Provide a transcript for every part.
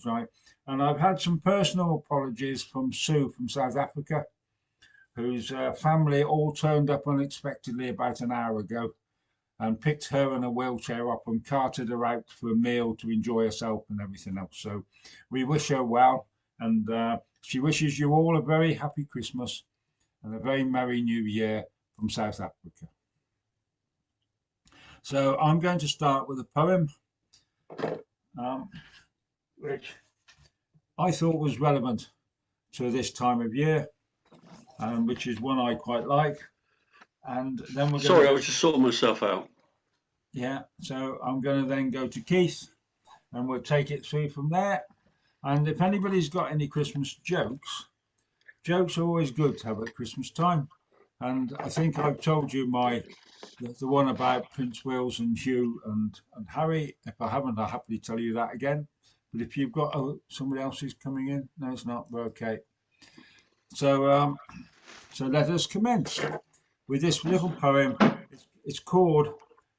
right? And I've had some personal apologies from Sue from South Africa, whose family all turned up unexpectedly about an hour ago and picked her in a wheelchair up and carted her out for a meal to enjoy herself and everything else. So we wish her well, and she wishes you all a very happy Christmas and a very merry new year from South Africa. So I'm going to start with a poem which I thought was relevant to this time of year, which is one I quite like. And then we're Sorry, I was just sorting myself out. Yeah, so I'm going to then go to Keith and we'll take it through from there. And if anybody's got any Christmas jokes, jokes are always good to have at Christmas time. And I think I've told you the one about Prince Wales and Hugh and Harry. If I haven't, I'll happily tell you that again. But if you've got somebody else who's coming in, no, it's not. We're okay. So let us commence with this little poem. It's called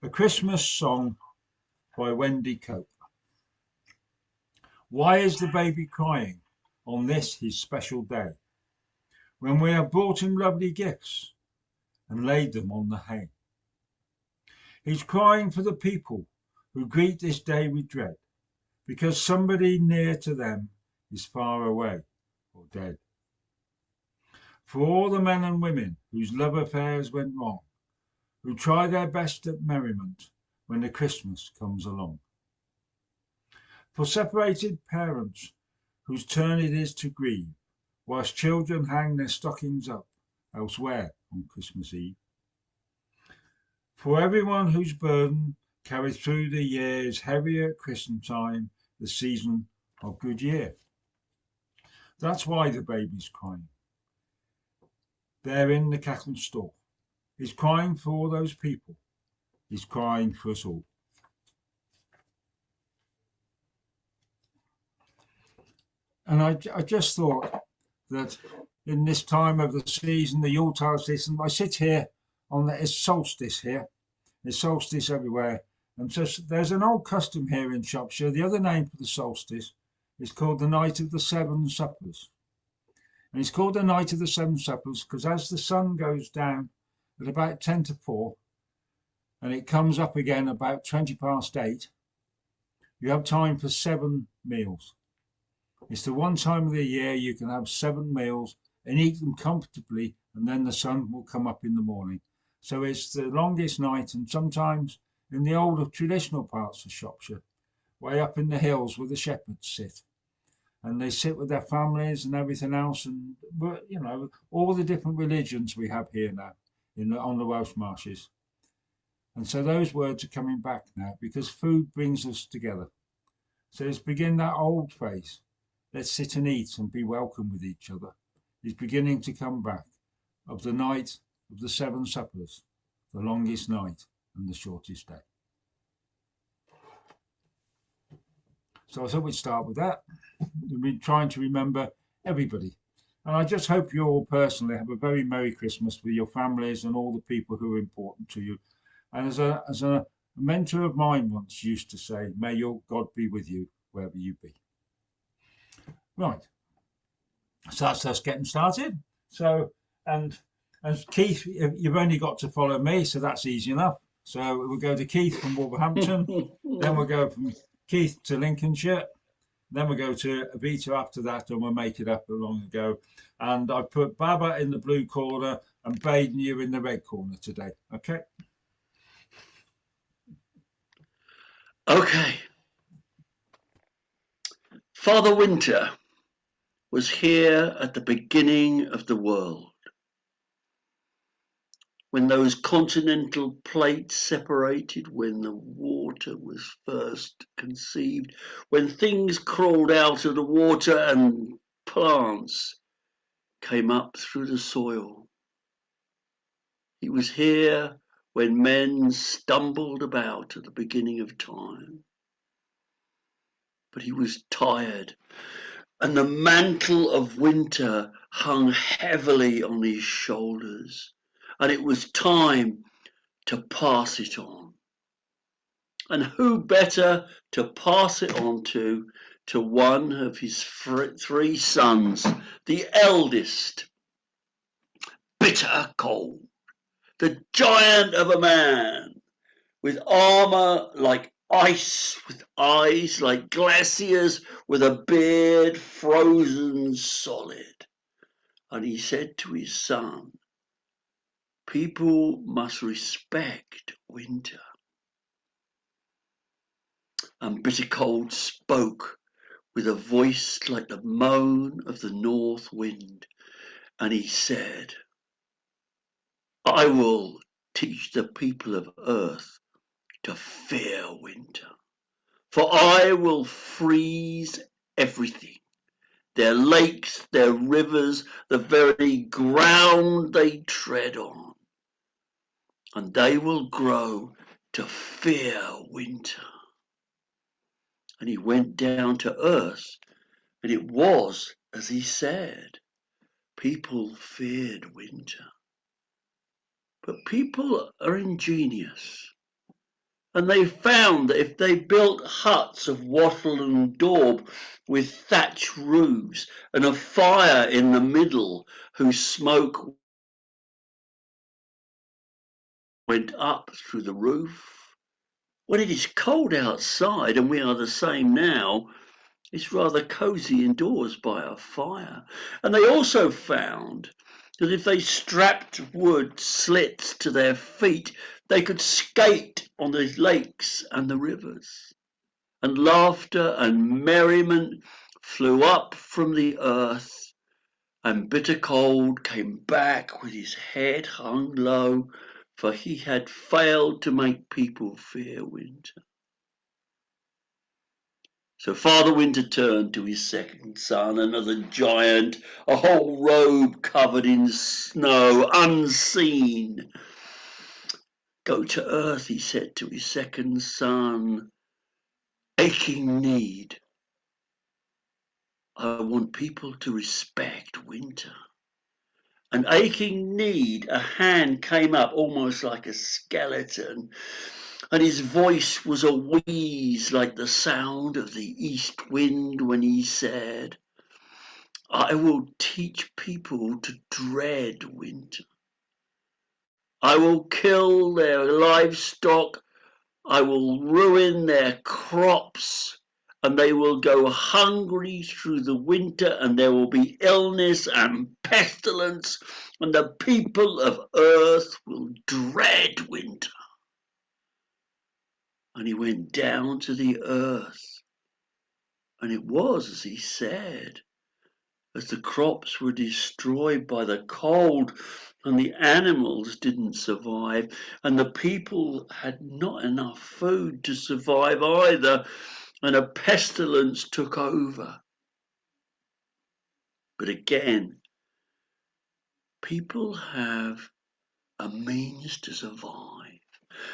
A Christmas Song by Wendy Cope. Why is the baby crying on this his special day, when we have brought him lovely gifts and laid them on the hay? He's crying for the people who greet this day with dread, because somebody near to them is far away or dead. For all the men and women whose love affairs went wrong, who try their best at merriment when the Christmas comes along. For separated parents whose turn it is to grieve, whilst children hang their stockings up elsewhere on Christmas Eve. For everyone whose burden carried through the year is heavier at Christmas time, the season of good year. That's why the baby's crying. There in the cattle stall. He's crying for all those people. He's crying for us all. And I just thought that in this time of the season, the Yuletide season, I sit here it's solstice here. There's solstice everywhere. And just there's an old custom here in Shropshire. The other name for the solstice is called the Night of the Seven Suppers. And it's called the Night of the Seven Suppers because as the sun goes down at about 10 to 4 and it comes up again about 20 past 8, you have time for 7 meals. It's the one time of the year you can have 7 meals and eat them comfortably, and then the sun will come up in the morning. So it's the longest night, and sometimes in the older traditional parts of Shropshire, way up in the hills where the shepherds sit. And they sit with their families and everything else, and all the different religions we have here now on the Welsh marshes. And so those words are coming back now because food brings us together. So let's begin that old phrase. Let's sit and eat and be welcome with each other. Is beginning to come back of the night of the 7 suppers, the longest night and the shortest day. So I thought we'd start with that. We're trying to remember everybody. And I just hope you all personally have a very Merry Christmas with your families and all the people who are important to you. And as a mentor of mine once used to say, may your God be with you wherever you be. Right. So that's us getting started. So, and Keith, you've only got to follow me, so that's easy enough. So we'll go to Keith from Wolverhampton, then we'll go from Keith to Lincolnshire, then we'll go to Avita after that, and we'll make it up along and go. And I put Baba in the blue corner and Baden you in the red corner today. Okay? Okay. Father Winter was here at the beginning of the world, when those continental plates separated, when the water was first conceived, when things crawled out of the water and plants came up through the soil. He was here when men stumbled about at the beginning of time. But he was tired, and the mantle of winter hung heavily on his shoulders, and it was time to pass it on. And who better to pass it on to to one of his three sons, the eldest, Bitter Cold, the giant of a man, with armor like ice, with eyes like glaciers, with a beard frozen solid. And he said to his son, people must respect winter. And Bitter Cold spoke with a voice like the moan of the north wind, and he said, I will teach the people of earth to fear winter, for I will freeze everything, their lakes, their rivers, the very ground they tread on, and they will grow to fear winter. And he went down to earth, and it was as he said. People feared winter. But people are ingenious, and they found that if they built huts of wattle and daub with thatched roofs and a fire in the middle whose smoke went up through the roof, when it is cold outside, and we are the same now, it's rather cosy indoors by a fire. And they also found that if they strapped wood slits to their feet, they could skate on the lakes and the rivers. And laughter and merriment flew up from the earth, and Bitter Cold came back with his head hung low, for he had failed to make people fear winter. So Father Winter turned to his second son, another giant, a whole robe covered in snow, unseen. Go to earth, he said to his second son, aching need. I want people to respect winter. An aching need, a hand came up almost like a skeleton, and his voice was a wheeze like the sound of the east wind when he said, I will teach people to dread winter. I will kill their livestock. I will ruin their crops, and they will go hungry through the winter, and there will be illness and pestilence, and the people of earth will dread winter. And he went down to the earth, and it was as he said. As the crops were destroyed by the cold and the animals didn't survive, and the people had not enough food to survive either, and a pestilence took over. But again, people have a means to survive,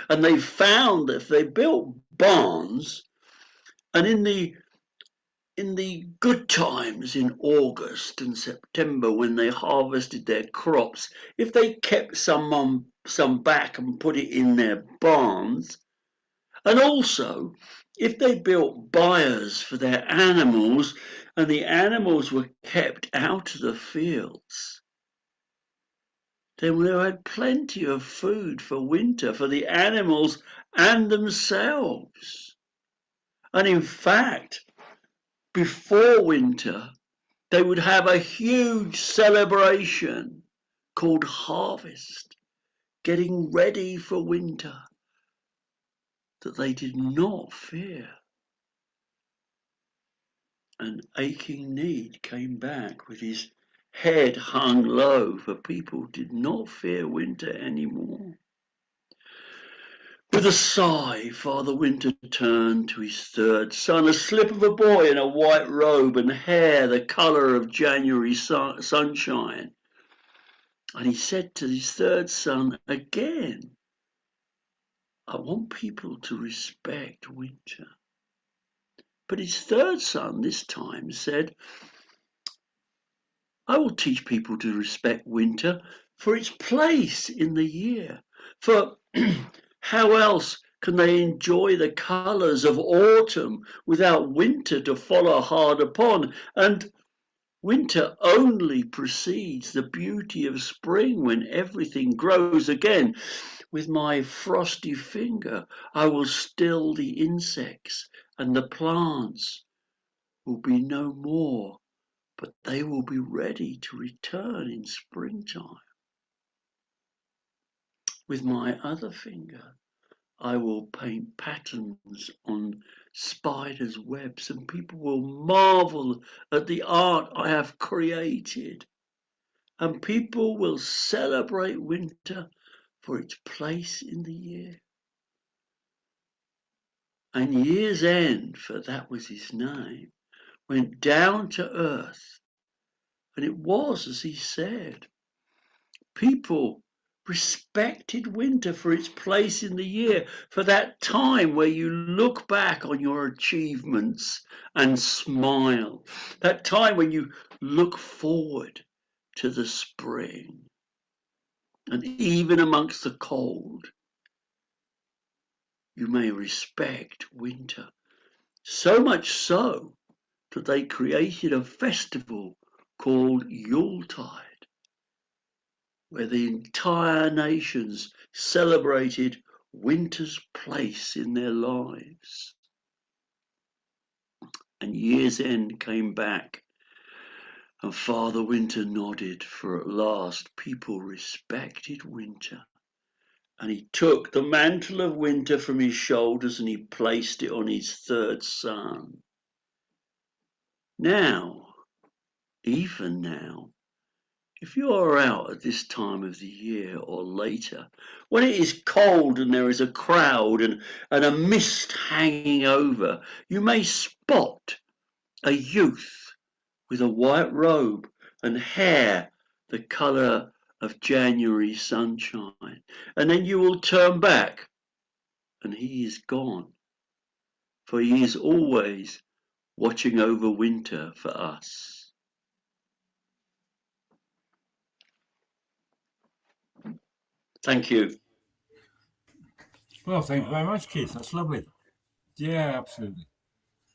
and they found that if they built barns, and in the good times in August and September when they harvested their crops, if they kept some back and put it in their barns, and also if they built byres for their animals and the animals were kept out of the fields, then they had plenty of food for winter for the animals and themselves. And in fact, before winter, they would have a huge celebration called harvest, getting ready for winter that they did not fear. An aching need came back with his head hung low, for people did not fear winter anymore. With a sigh, Father Winter turned to his third son, a slip of a boy in a white robe and hair the colour of January sunshine. And he said to his third son again, I want people to respect winter. But his third son this time said, I will teach people to respect winter for its place in the year. For how else can they enjoy the colours of autumn without winter to follow hard upon? And winter only precedes the beauty of spring when everything grows again. With my frosty finger, I will still the insects, and the plants will be no more, but they will be ready to return in springtime. With my other finger, I will paint patterns on spiders' webs, and people will marvel at the art I have created. And people will celebrate winter for its place in the year. And Year's End, for that was his name, went down to earth, and it was as he said. People respected winter for its place in the year, for that time where you look back on your achievements and smile, that time when you look forward to the spring. And even amongst the cold, you may respect winter. So much so that they created a festival called Yuletide, where the entire nations celebrated winter's place in their lives. And Year's End came back, and Father Winter nodded, for at last people respected winter. And he took the mantle of winter from his shoulders and he placed it on his third son. Now, even now, if you are out at this time of the year or later, when it is cold and there is a crowd and a mist hanging over, you may spot a youth with a white robe and hair the colour of January sunshine. And then you will turn back and he is gone, for he is always watching over winter for us. Thank you. Well, thank you very much, Keith. That's lovely. Yeah, absolutely.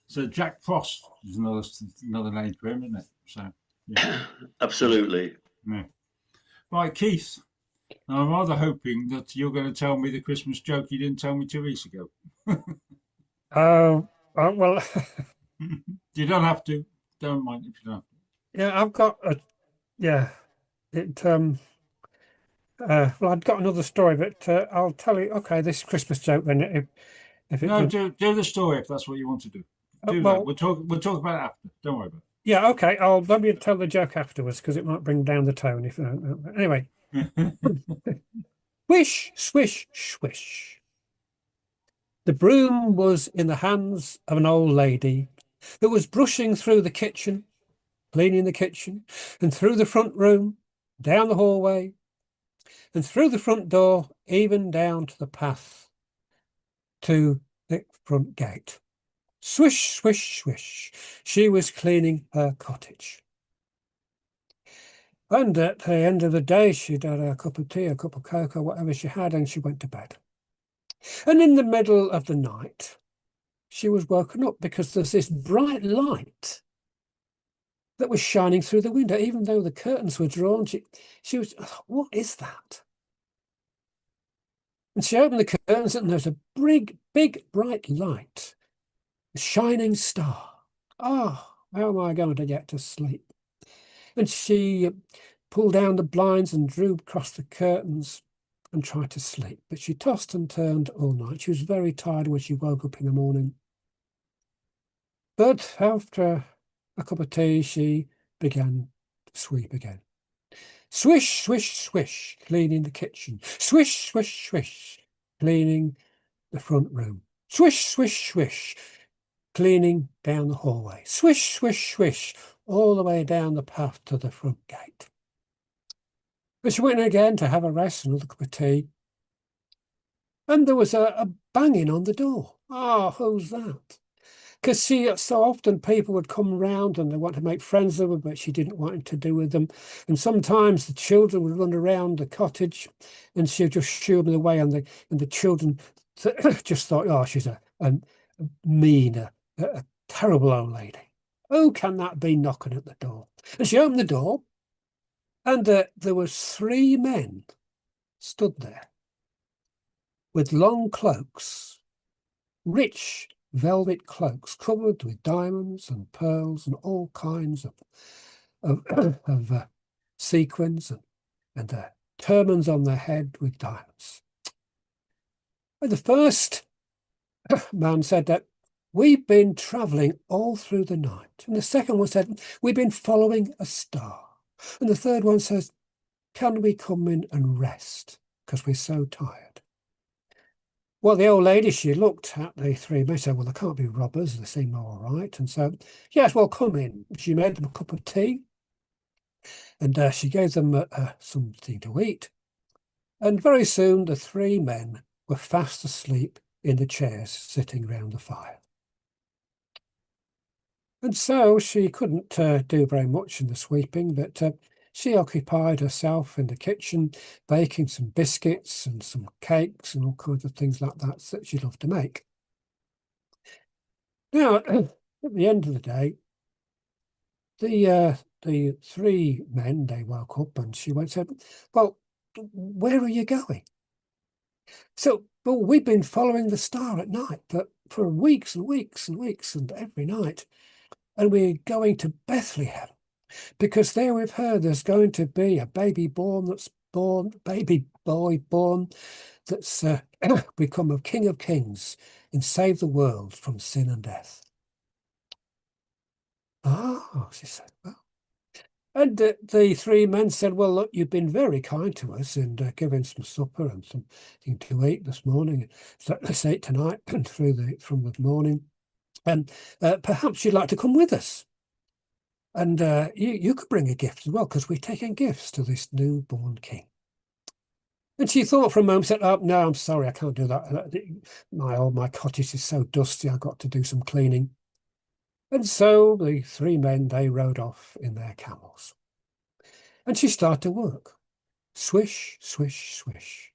So Jack Frost is another name for him, isn't it? So yeah. Absolutely. Yeah. Right, Keith. I'm rather hoping that you're going to tell me the Christmas joke you didn't tell me 2 weeks ago. Well, You don't have to. Don't mind if you don't. yeah, I've got a, yeah, it, well, I've got another story, but I'll tell you, okay, this Christmas joke then, if it No, does- do the story if that's what you want to do. Do well, that. We'll talk about it after. Don't worry about yeah, okay, I'll maybe tell the joke afterwards because it might bring down the tone if anyway. it. Swish, swish, swish. The broom was in the hands of an old lady that was brushing through the kitchen, cleaning the kitchen, and through the front room, down the hallway, and through the front door, even down to the path to the front gate. Swish, swish, swish. She was cleaning her cottage. And at the end of the day, she'd had a cup of tea, a cup of cocoa, whatever she had, and she went to bed. And in the middle of the night, she was woken up because there's this bright light that was shining through the window, even though the curtains were drawn. She was, what is that? And she opened the curtains and there's a big, bright light, a shining star. Oh, how am I going to get to sleep? And she pulled down the blinds and drew across the curtains and tried to sleep. But she tossed and turned all night. She was very tired when she woke up in the morning. But after a cup of tea, she began to sweep again. Swish, swish, swish, cleaning the kitchen. Swish, swish, swish, cleaning the front room. Swish, swish, swish, cleaning down the hallway. Swish, swish, swish, all the way down the path to the front gate. But she went in again to have a rest, another cup of tea. And there was a banging on the door. Oh, who's that? Because so often people would come round and they want to make friends with her, but she didn't want to do with them. And sometimes the children would run around the cottage and she would just shoo them away, and the children just thought, oh, she's a mean, a terrible old lady. Who can that be knocking at the door? And she opened the door, and there was 3 men stood there with long cloaks, rich velvet cloaks covered with diamonds and pearls and all kinds of sequins and turbans on their head with diamonds. And the first man said that we've been travelling all through the night. And the second one said, we've been following a star. And the third one says, can we come in and rest because we're so tired? Well, the old lady, she looked at the 3 men, said, well, they can't be robbers. They seem all right. And so, yes, well, come in. She made them a cup of tea. And she gave them something to eat. And very soon the 3 men were fast asleep in the chairs sitting round the fire. And so she couldn't do very much in the sweeping, but she occupied herself in the kitchen, baking some biscuits and some cakes and all kinds of things like that she loved to make. Now, at the end of the day, the 3 men, they woke up and she went and said, well, where are you going? So, well, we've been following the star at night, but for weeks and weeks and weeks and every night. And we're going to Bethlehem because there we've heard there's going to be a baby boy born that's become a King of Kings and save the world from sin and death. Oh, she said, well. And the 3 men said, well, look, you've been very kind to us and given some supper and something to eat this morning. So let's eat tonight and from the morning. And perhaps you'd like to come with us. And you could bring a gift as well, because we're taking gifts to this newborn king. And she thought for a moment, said, oh, no, I'm sorry, I can't do that. My cottage is so dusty, I've got to do some cleaning. And so the 3 men, they rode off in their camels. And she started to work. Swish, swish, swish.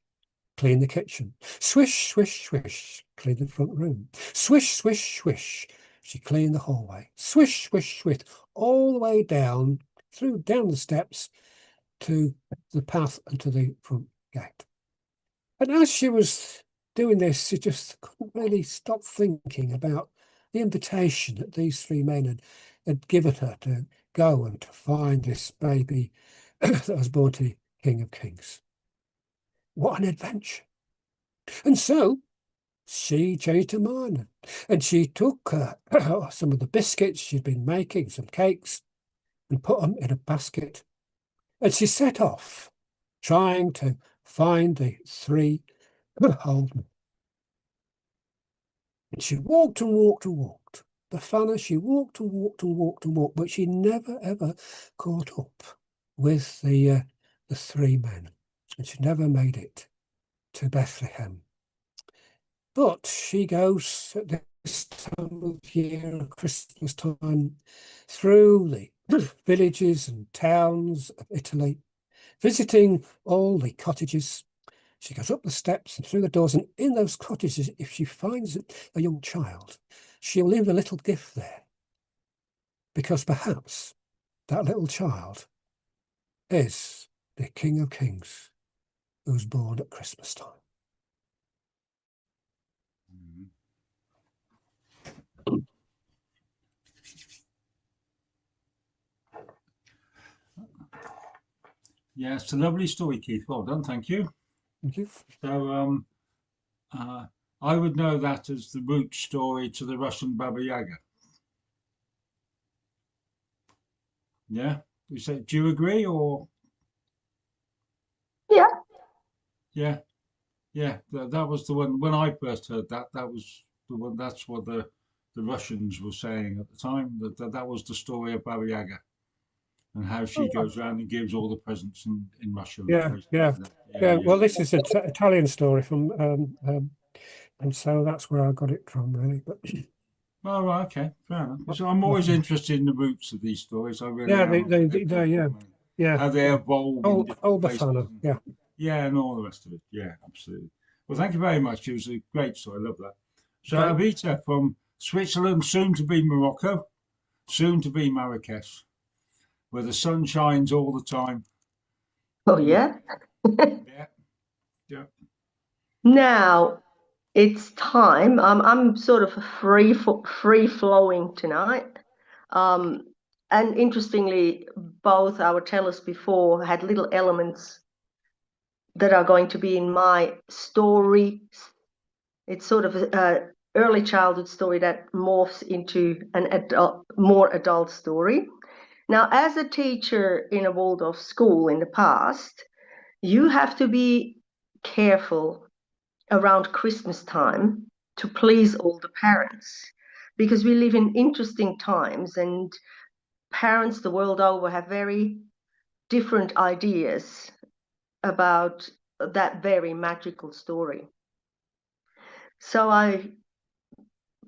Clean the kitchen. Swish, swish, swish. Clean the front room. Swish, swish, swish. She cleaned the hallway. Swish, swish, swish. All the way down the steps to the path and to the front gate. And as she was doing this, she just couldn't really stop thinking about the invitation that these 3 men had given her to go and to find this baby that was born to King of Kings. What an adventure. And so she changed her mind and she took some of the biscuits she'd been making, some cakes, and put them in a basket. And she set off trying to find the 3 old men. And she walked and walked and walked. Befana, she walked and walked and walked and walked, but she never ever caught up with the 3 men. And she never made it to Bethlehem. But she goes at this time of year, at Christmas time, through the villages and towns of Italy, visiting all the cottages. She goes up the steps and through the doors, and in those cottages, if she finds a young child, she'll leave a little gift there. Because perhaps that little child is the King of Kings who's born at Christmas time. Yeah, it's a lovely story, Keith. Well done, thank you. Thank you. So I would know that as the root story to the Russian Baba Yaga. Yeah? Do you agree or? Yeah. Yeah. Yeah, that was the one when I first heard that was the one. That's what the Russians were saying at the time, that was the story of Baba Yaga and how she goes around and gives all the presents in Russia. Yeah. Well, this is an Italian story from and so that's where I got it from, really. But oh, right, okay, fair enough. So I'm always interested in the roots of these stories. I really yeah, how they evolve. Old Befana, yeah, and all the rest of it. Yeah, absolutely. Well, thank you very much. It was a great story. I love that. So, Okay. Avita from Switzerland, soon to be Morocco, soon to be Marrakesh, where the sun shines all the time. Oh, yeah. Yeah, yeah. Now it's time. I'm sort of free flowing tonight. And interestingly, both our tellers before had little elements that are going to be in my story. It's sort of a early childhood story that morphs into an more adult story. Now, as a teacher in a Waldorf school in the past, you have to be careful around Christmas time to please all the parents, because we live in interesting times and parents the world over have very different ideas about that very magical story. So I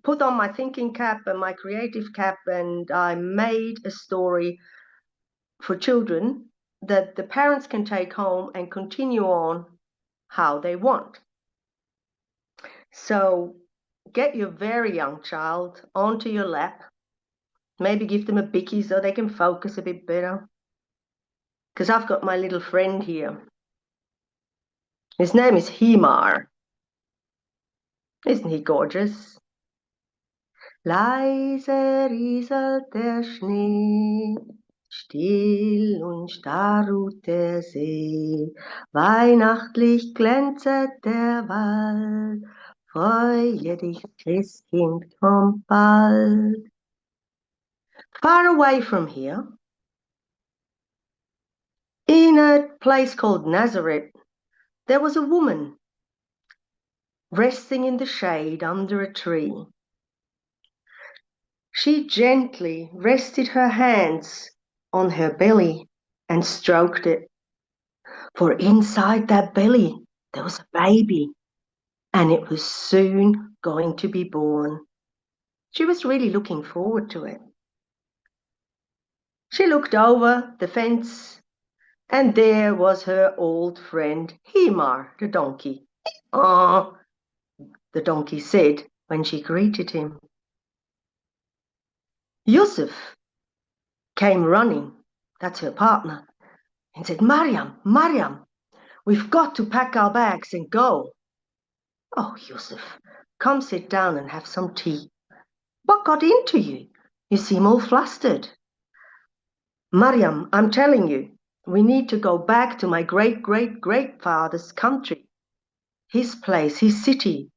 put on my thinking cap and my creative cap, and I made a story for children that the parents can take home and continue on how they want. So get your very young child onto your lap, maybe give them a bicky so they can focus a bit better. Because I've got my little friend here. His name is Himar. Isn't he gorgeous? Leise rieselt der Schnee, still und starr ruht der See, weihnachtlich glänzet der Wald, freue dich, Christkind, komm bald. Far away from here, in a place called Nazareth, there was a woman resting in the shade under a tree. She gently rested her hands on her belly and stroked it. For inside that belly there was a baby, and it was soon going to be born. She was really looking forward to it. She looked over the fence, and there was her old friend Himar, the donkey. "Ah," the donkey said when she greeted him. Yusuf came running, that's her partner, and said, Mariam, Mariam, we've got to pack our bags and go." "Oh, Yusuf, come sit down and have some tea. What got into you? You seem all flustered." "Mariam, I'm telling you, we need to go back to my great-great-great-father's country, his place, his city."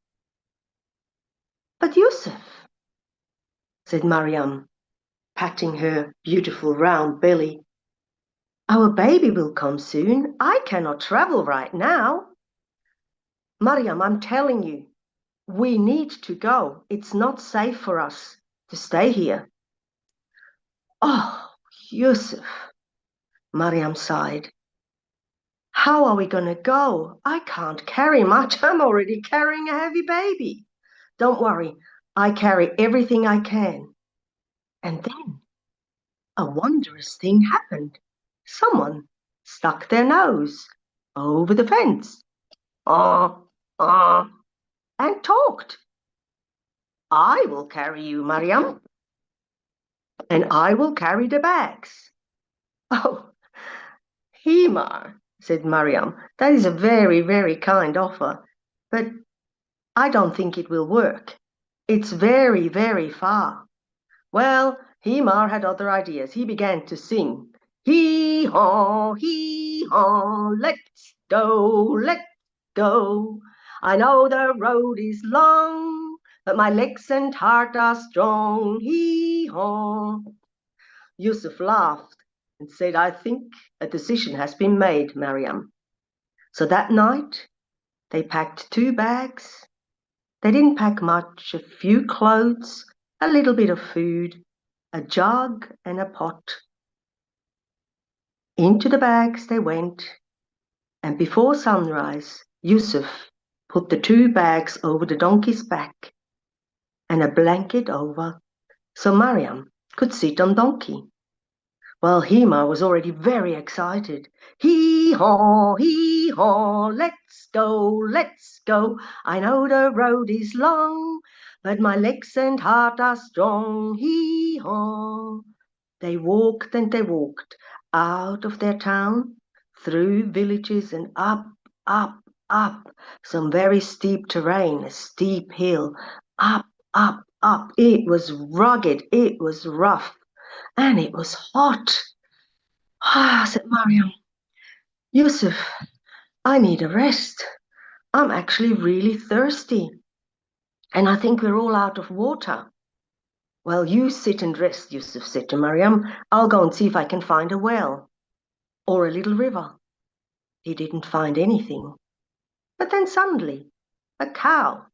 "But Yusuf," said Mariam, patting her beautiful round belly, "our baby will come soon. I cannot travel right now." "Mariam, I'm telling you, we need to go. It's not safe for us to stay here." "Oh, Yusuf," Mariam sighed. "How are we going to go? I can't carry much. I'm already carrying a heavy baby." "Don't worry, I carry everything I can." And then a wondrous thing happened. Someone stuck their nose over the fence, and talked. "I will carry you, Mariam, and I will carry the bags." "Oh, Himar," said Mariam, "that is a very, very kind offer, but I don't think it will work. It's very, very far." Well, Himar had other ideas. He began to sing. Hee-haw, let's go, let's go. I know the road is long, but my legs and heart are strong. Hee-haw. Yusuf laughed and said, "I think a decision has been made, Mariam." So that night, they packed 2 bags. They didn't pack much, a few clothes, a little bit of food, a jug and a pot. Into the bags they went, and before sunrise, Yusuf put the 2 bags over the donkey's back and a blanket over, so Mariam could sit on donkey. Well, Hima was already very excited. Hee hee haw, let's go. I know the road is long, but my legs and heart are strong. Hee haw. They walked and they walked out of their town, through villages and up, some very steep terrain, a steep hill, up. It was rugged, it was rough, and it was hot. Ah, said Mariam, Yusuf, I need a rest. I'm actually really thirsty, and I think we're all out of water. Well, you sit and rest, Yusuf said to Mariam. I'll go and see if I can find a well or a little river. He didn't find anything. But then suddenly, a cow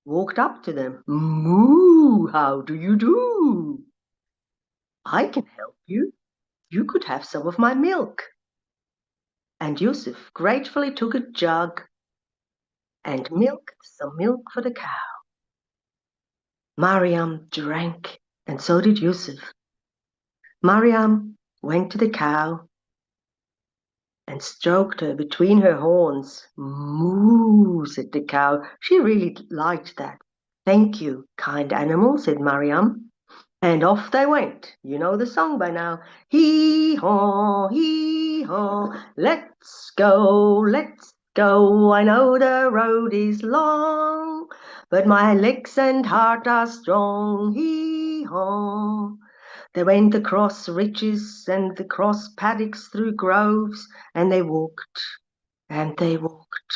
walked up to them. Moo, how do you do? I can help you. You could have some of my milk. And Yusuf gratefully took a jug and milked some milk for the cow. Mariam drank, and so did Yusuf. Mariam went to the cow and stroked her between her horns. Moo, said the cow. She really liked that. Thank you, kind animal, said Mariam. And off they went. You know the song by now. Hee haw, let's go. I know the road is long, but my legs and heart are strong. Hee haw. They went across ridges and across paddocks through groves, and they walked, and they walked,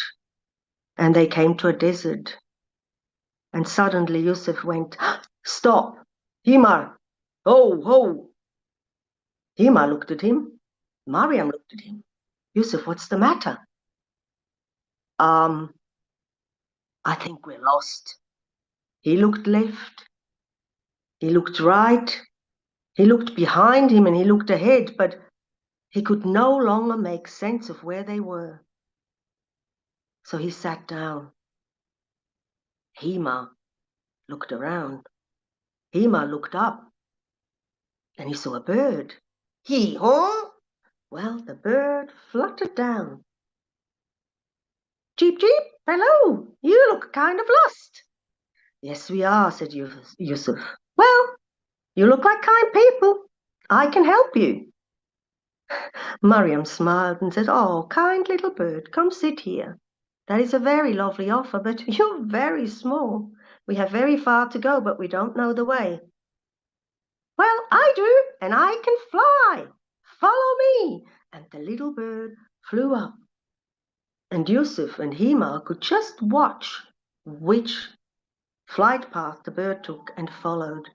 and they came to a desert. And suddenly Yusuf went, stop, Himar, ho, ho. Himar looked at him. Mariam looked at him. Yusuf, what's the matter? I think we're lost. He looked left. He looked right. He looked behind him and he looked ahead, but he could no longer make sense of where they were. So he sat down. Hima looked around. Hima looked up and he saw a bird. Hee-haw! Well, the bird fluttered down. Cheep, cheep, hello, you look kind of lost. Yes, we are, said Yusuf. Well, you look like kind people. I can help you. Mariam smiled and said, oh, kind little bird, come sit here. That is a very lovely offer, but you're very small. We have very far to go, but we don't know the way. Well, I do, and I can fly. Follow me. And the little bird flew up. And Yusuf and Hima could just watch which flight path the bird took and followed.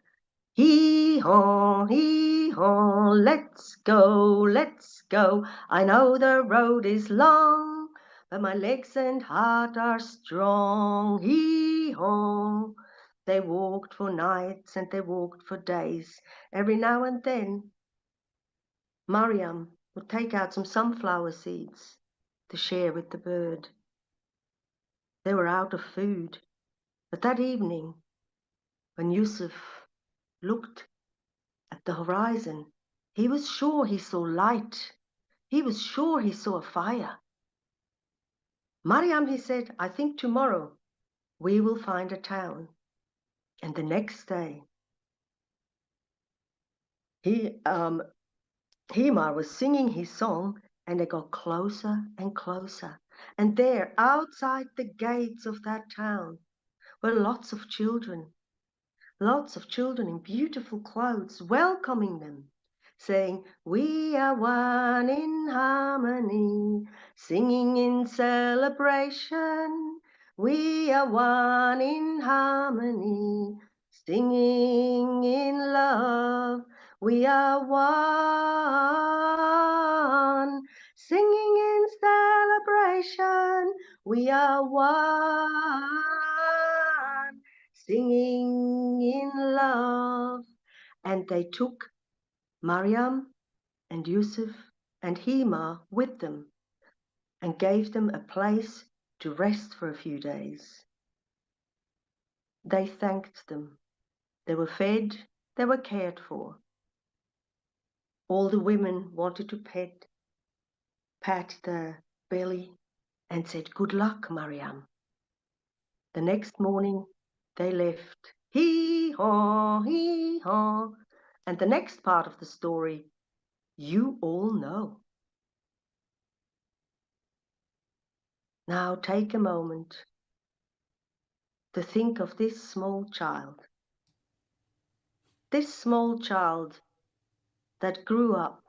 Hee-haw, let's go. I know the road is long, but my legs and heart are strong. Hee-haw. They walked for nights and they walked for days. Every now and then, Mariam would take out some sunflower seeds to share with the bird. They were out of food, but that evening, when Yusuf looked at the horizon, he was sure he saw light. He was sure he saw a fire. Mariam, he said, I think tomorrow we will find a town. And the next day, Himar was singing his song, and they got closer and closer. And there, outside the gates of that town, were lots of children in beautiful clothes, welcoming them, saying, we are one in harmony, singing in celebration. We are one in harmony, singing in love. We are one, singing in celebration. We are one, singing in love. And they took Mariam and Yusuf and Hima with them and gave them a place to rest for a few days. They thanked them. They were fed, they were cared for. All the women wanted to pet patted her belly and said, "Good luck, Mariam." The next morning they left. Hee-haw, hee-haw. And the next part of the story, you all know. Now take a moment to think of this small child. This small child that grew up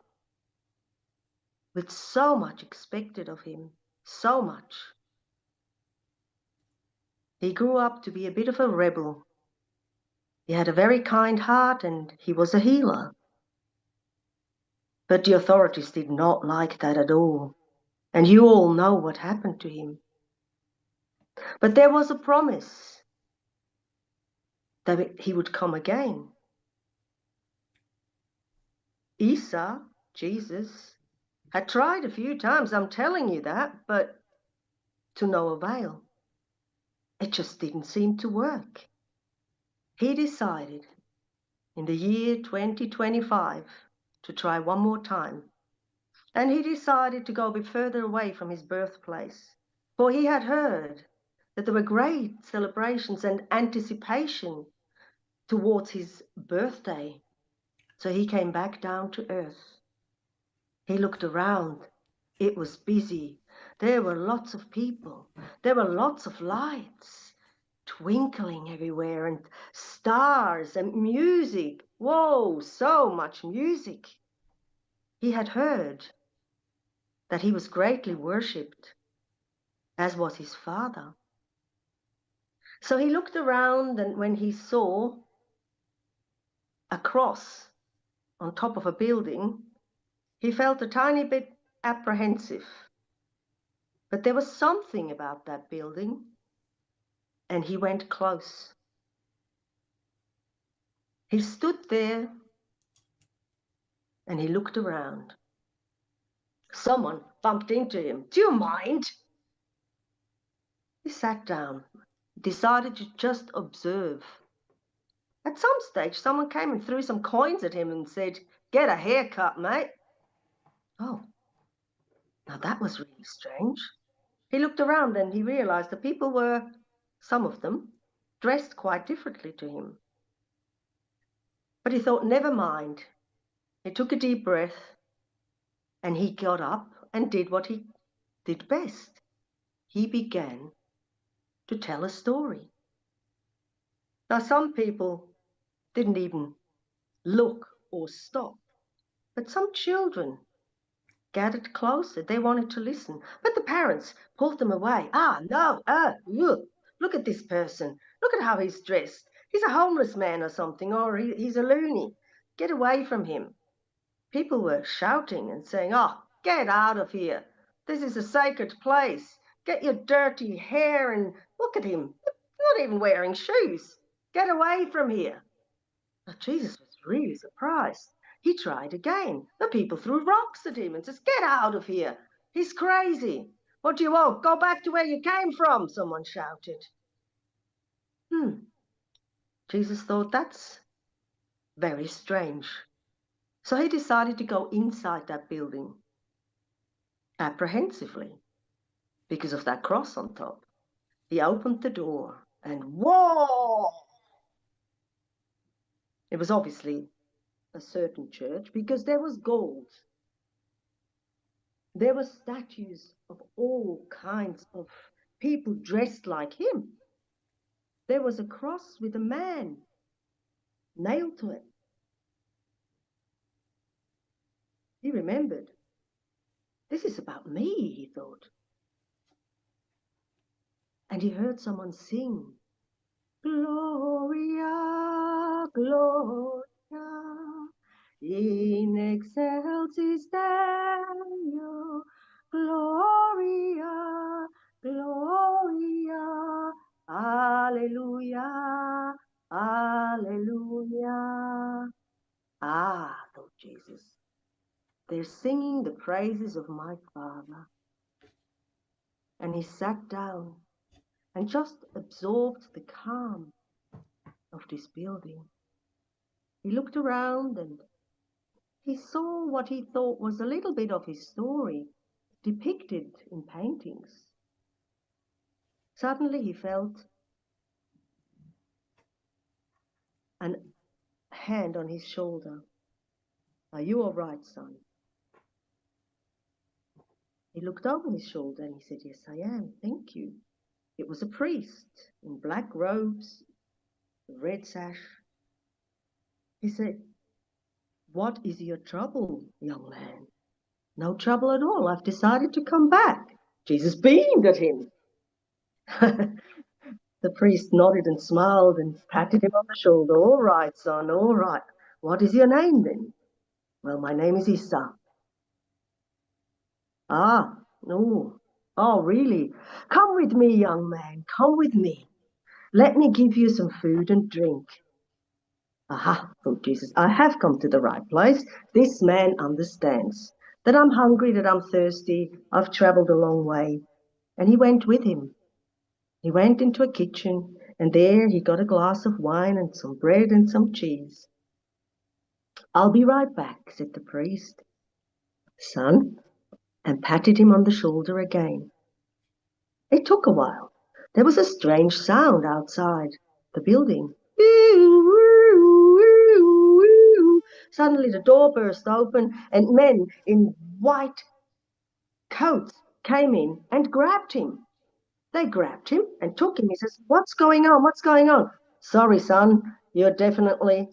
with so much expected of him, so much. He grew up to be a bit of a rebel. He had a very kind heart and he was a healer. But the authorities did not like that at all. And you all know what happened to him. But there was a promise that he would come again. Isa, Jesus, had tried a few times, I'm telling you that, but to no avail. It just didn't seem to work. He decided in the year 2025 to try one more time. And he decided to go a bit further away from his birthplace, for he had heard that there were great celebrations and anticipation towards his birthday. So he came back down to earth. He looked around. It was busy. There were lots of people. There were lots of lights twinkling everywhere and stars and music. Whoa, so much music. He had heard that he was greatly worshipped, as was his father. So he looked around, and when he saw a cross on top of a building, he felt a tiny bit apprehensive. But there was something about that building, and he went close. He stood there and he looked around. Someone bumped into him. Do you mind? He sat down, decided to just observe. At some stage, someone came and threw some coins at him and said, "Get a haircut, mate." Oh, now that was really strange. He looked around and he realized the people were, some of them, dressed quite differently to him. But he thought, never mind. He took a deep breath and he got up and did what he did best. He began to tell a story. Now, some people didn't even look or stop, but some children gathered closer. They wanted to listen, but the parents pulled them away. No, look at this person. Look at how he's dressed. He's a homeless man or something, or he's a loony. Get away from him. People were shouting and saying, "Oh, get out of here. This is a sacred place. Get your dirty hair and look at him. Not even wearing shoes. Get away from here." Now, Jesus was really surprised. He tried again. The people threw rocks at him and says, "Get out of here. He's crazy. What do you want? Go back to where you came from," someone shouted. Jesus thought, that's very strange. So he decided to go inside that building, apprehensively, because of that cross on top. He opened the door and whoa! It was obviously a certain church because there was gold. There were statues of all kinds of people dressed like him. There was a cross with a man nailed to it. He remembered. This is about me, he thought. And he heard someone sing, "Gloria, Gloria, in excelsis Deo, Gloria, Gloria, Alleluia, Alleluia." Thought Jesus, they're singing the praises of my Father. And he sat down and just absorbed the calm of this building. He looked around and he saw what he thought was a little bit of his story. depicted in paintings. Suddenly he felt a hand on his shoulder. "Are you all right, son?" He looked over his shoulder and he said, "Yes, I am, thank you." It was a priest in black robes, a red sash. He said, "What is your trouble, young man?" "No trouble at all. I've decided to come back." Jesus beamed at him. The priest nodded and smiled and patted him on the shoulder. "All right, son, all right. What is your name then?" "Well, my name is Issa." "Ah, no. Oh, really? Come with me, young man. Come with me. Let me give you some food and drink." "Aha," thought Jesus, "I have come to the right place. This man understands that I'm hungry, that I'm thirsty. I've traveled a long way." And he went with him. He went into a kitchen, and there he got a glass of wine and some bread and some cheese. "I'll be right back," said the priest. "Son," and patted him on the shoulder again. It took a while. There was a strange sound outside the building. Suddenly the door burst open and men in white coats came in and grabbed him. They grabbed him and took him. He says, "What's going on? What's going on?" "Sorry, son, you definitely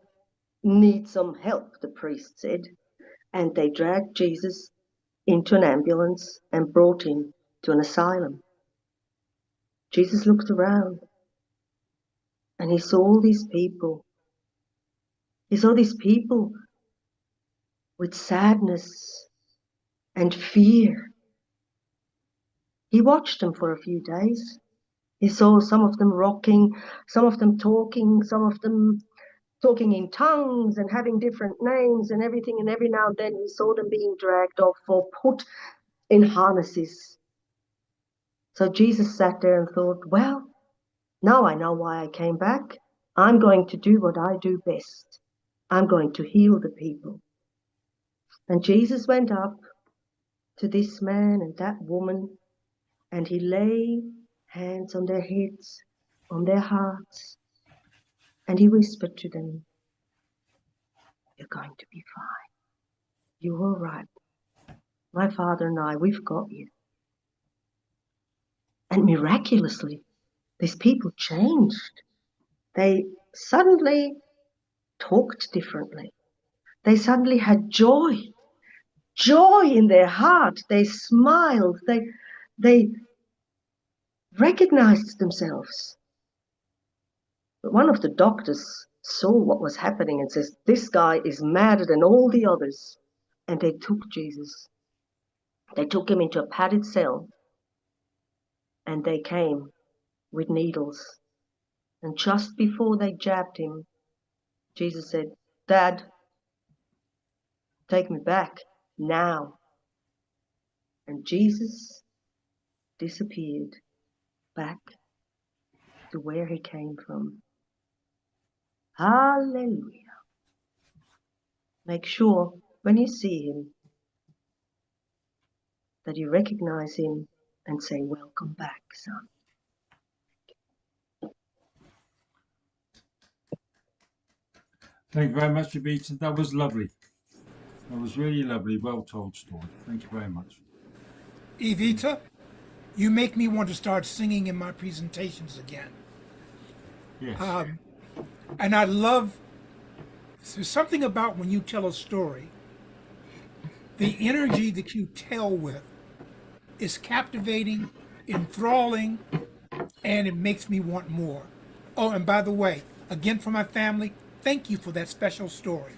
need some help," the priest said. And they dragged Jesus into an ambulance and brought him to an asylum. Jesus looked around and he saw all these people. He saw these people with sadness and fear. He watched them for a few days. He saw some of them rocking, some of them talking, some of them talking in tongues and having different names and everything. And every now and then he saw them being dragged off or put in harnesses. So Jesus sat there and thought, well, now I know why I came back. I'm going to do what I do best. I'm going to heal the people. And Jesus went up to this man and that woman, and he laid hands on their heads, on their hearts, and he whispered to them, "You're going to be fine. You're all right. My Father and I, we've got you." And miraculously, these people changed. They suddenly talked differently. They suddenly had joy in their heart. They smiled. They recognized themselves. But one of the doctors saw what was happening and says, "This guy is madder than all the others." And they took Jesus. They took him into a padded cell, and they came with needles. And just before they jabbed him, Jesus said, "Dad, take me back now." And Jesus disappeared back to where he came from. Hallelujah. Make sure when you see him that you recognize him and say, "Welcome back, son." Thank you very much, Jabita. That was lovely. That was really lovely. Well told story. Thank you very much. Evita, you make me want to start singing in my presentations again. Yes. And I love, there's something about when you tell a story, the energy that you tell with is captivating, enthralling, and it makes me want more. Oh, and by the way, again for my family, thank you for that special story.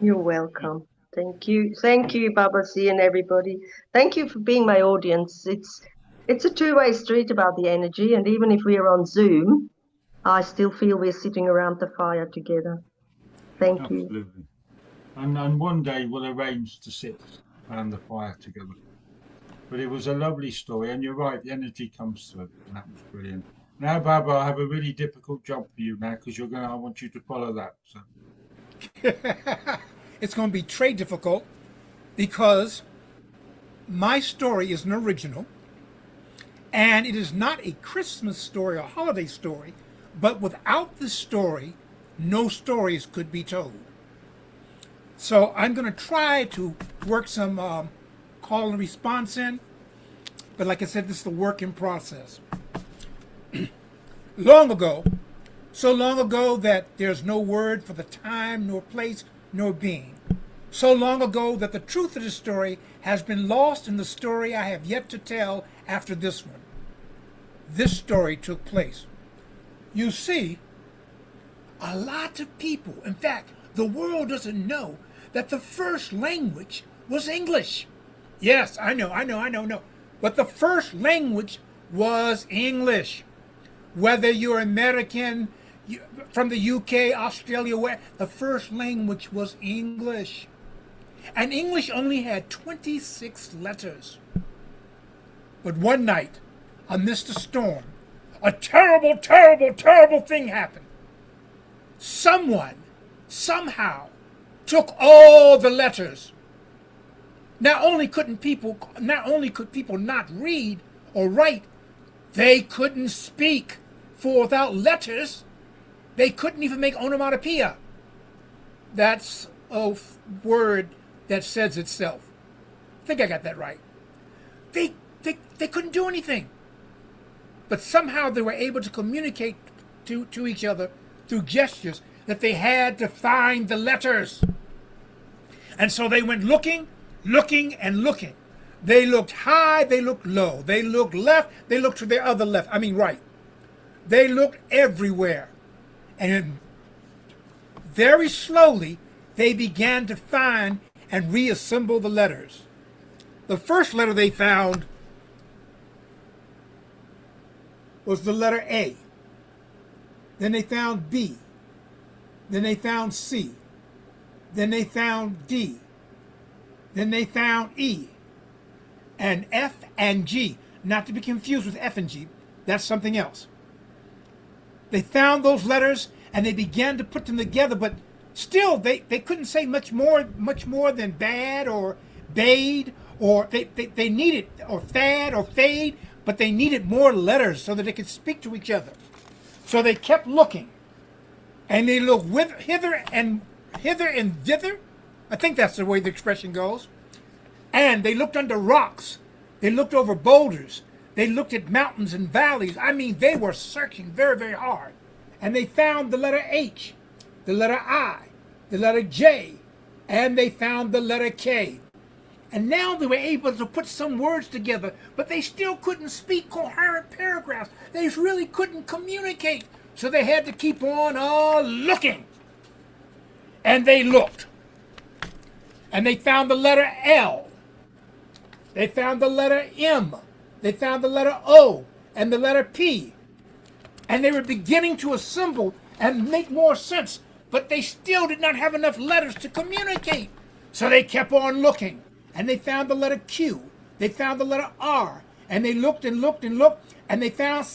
You're welcome. Thank you. Thank you, Babasi and everybody. Thank you for being my audience. It's a two-way street about the energy, and even if we are on Zoom, I still feel we're sitting around the fire together. Thank you. Absolutely. And one day we'll arrange to sit around the fire together. But it was a lovely story, and you're right, the energy comes through, and that was brilliant. Now, Baba, I have a really difficult job for you now because I want you to follow that. So. It's going to be très difficult because my story is an original, and it is not a Christmas story or holiday story, but without this story, no stories could be told. So I'm going to try to work some call and response in, but like I said, this is a work in process. Long ago, so long ago that there's no word for the time, nor place, nor being. So long ago that the truth of the story has been lost in the story I have yet to tell after this one. This story took place. You see, a lot of people, in fact, the world doesn't know that the first language was English. Yes, I know. But the first language was English. Whether you're American, from the UK, Australia, where the first language was English. And English only had 26 letters. But one night, amidst a storm, a terrible, terrible, terrible thing happened. Someone, somehow, took all the letters. Not only could people not read or write, they couldn't speak. For without letters, they couldn't even make onomatopoeia. That's a word that says itself. I think I got that right. They couldn't do anything. But somehow they were able to communicate to each other through gestures that they had to find the letters. And so they went looking, and looking. They looked high, they looked low. They looked left, they looked to their other left. Right. They looked everywhere. And very slowly, they began to find and reassemble the letters. The first letter they found was the letter A. Then they found B. Then they found C. Then they found D. Then they found E. And F and G. Not to be confused with F and G. That's something else. They found those letters and they began to put them together, but still they couldn't say much more than bad or bade, or they needed, or fad or fade, but they needed more letters so that they could speak to each other. So they kept looking, and they looked hither and thither. I think that's the way the expression goes. And they looked under rocks. They looked over boulders. They looked at mountains and valleys. They were searching very, very hard. And they found the letter H, the letter I, the letter J, and they found the letter K. And now they were able to put some words together, but they still couldn't speak coherent paragraphs. They really couldn't communicate. So they had to keep on looking. And they looked. And they found the letter L. They found the letter M. They found the letter O and the letter P. And they were beginning to assemble and make more sense, but they still did not have enough letters to communicate. So they kept on looking, and they found the letter Q. They found the letter R, and they looked and looked and looked, and they found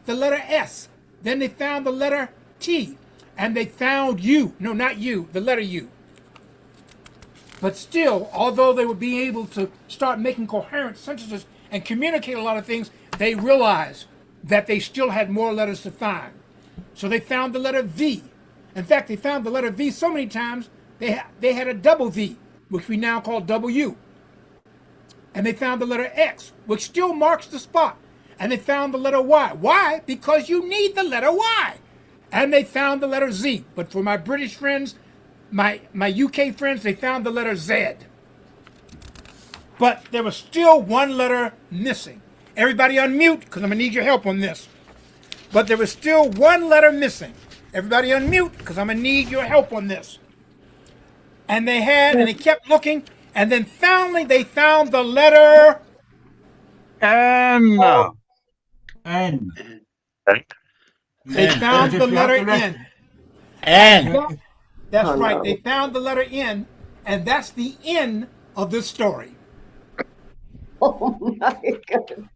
the letter S. Then they found the letter T, and they found U. No, not U, the letter U. But still, although they would be able to start making coherent sentences and communicate a lot of things, they realized that they still had more letters to find. So they found the letter V. In fact, they found the letter V so many times, they had a double V, which we now call W. And they found the letter X, which still marks the spot. And they found the letter Y. Why? Because you need the letter Y. And they found the letter Z. But for my British friends, my UK friends, they found the letter Z. But there was still one letter missing. Everybody unmute, because I'm going to need your help on this. But there was still one letter missing. Everybody unmute, because I'm going to need your help on this. And they kept looking, and then finally they found the letter N. N. They found the letter N. And That's Oh, right. no. They found the letter N, and that's the end of this story. Oh my goodness.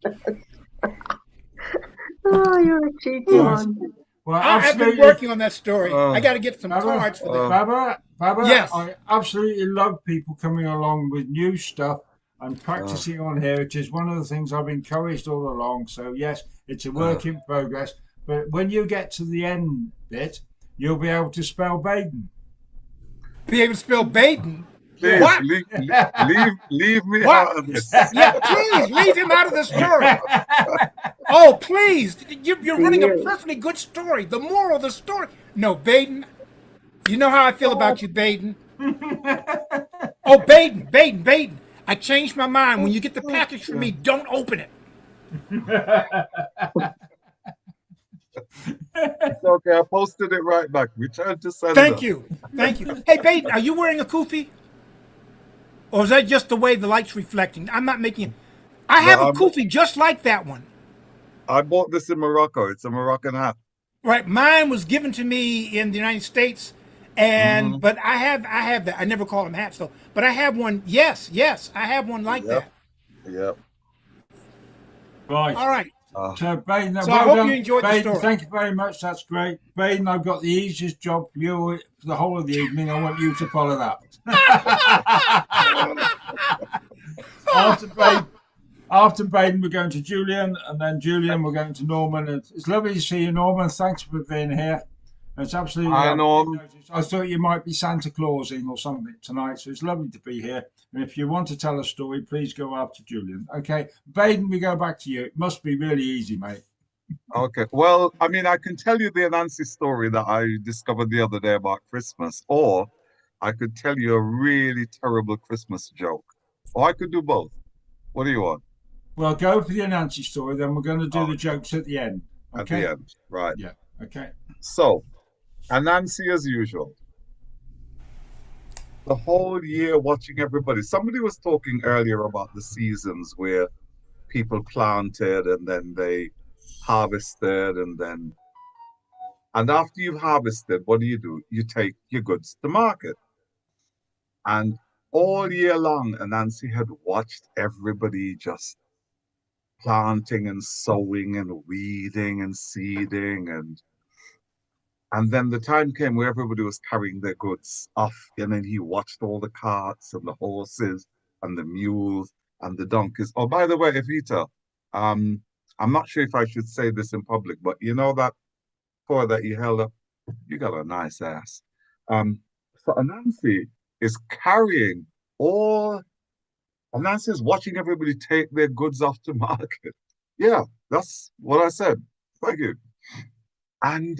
Oh, you're a cheeky one. Well, I've been absolutely. working on that story. I got to get some cards for that. Baba, Yes. I absolutely love people coming along with new stuff I'm practicing on here, which is one of the things I've encouraged all along. So yes, it's a work in progress. But when you get to the end bit, you'll be able to spell Baden. Be able to spell Baden. Please What? leave me What? out of this. Yeah, please leave him out of the story. Oh, please. You're running a perfectly good story. The moral of the story. No, Baden. You know how I feel about you, Baden. Oh, Baden. I changed my mind. When you get the package from me, don't open it. It's okay. I posted it right back. Return to sender. Thank you. Hey, Baden, are you wearing a kufi? Or is that just the way the light's reflecting? I'm not making it. I have a kufi just like that one. I bought this in Morocco. It's a Moroccan hat. Right, mine was given to me in the United States, and but I have that. I never call them hats though, but I have one. Yes, I have one like that. Yep. Right. All right. So Baden, So well I hope done. you enjoyed the Baden, story. thank you very much. That's great. Baden, I've got the easiest job for you for the whole of the evening. I want you to follow that. After Baden, we're going to Julian, and then Julian, we're going to Norman. It's lovely to see you, Norman. Thanks for being here. It's absolutely Hi, lovely. Norm. I thought you might be Santa Clausing or something tonight, so it's lovely to be here. And if you want to tell a story, please go after Julian. Okay, Baden, we go back to you. It must be really easy, mate. Okay. Well, I mean, I can tell you the Anansi story that I discovered the other day about Christmas, or I could tell you a really terrible Christmas joke, or I could do both. What do you want? Well, go for the Anansi story, then we're going to do the jokes at the end. Okay? At the end, right? Yeah. Okay. So, Anansi as usual. The whole year watching everybody. Somebody was talking earlier about the seasons where people planted and then they harvested and after you've harvested, what do? You take your goods to market. And all year long, Anansi had watched everybody just planting and sowing and weeding and seeding and then the time came where everybody was carrying their goods off, and then he watched all the carts and the horses and the mules and the donkeys. Oh, by the way, Evita, I'm not sure if I should say this in public, but you know that photo that you held up, you got a nice ass. So Anansi is carrying Anansi is watching everybody take their goods off to market. Yeah, that's what I said. Thank you. And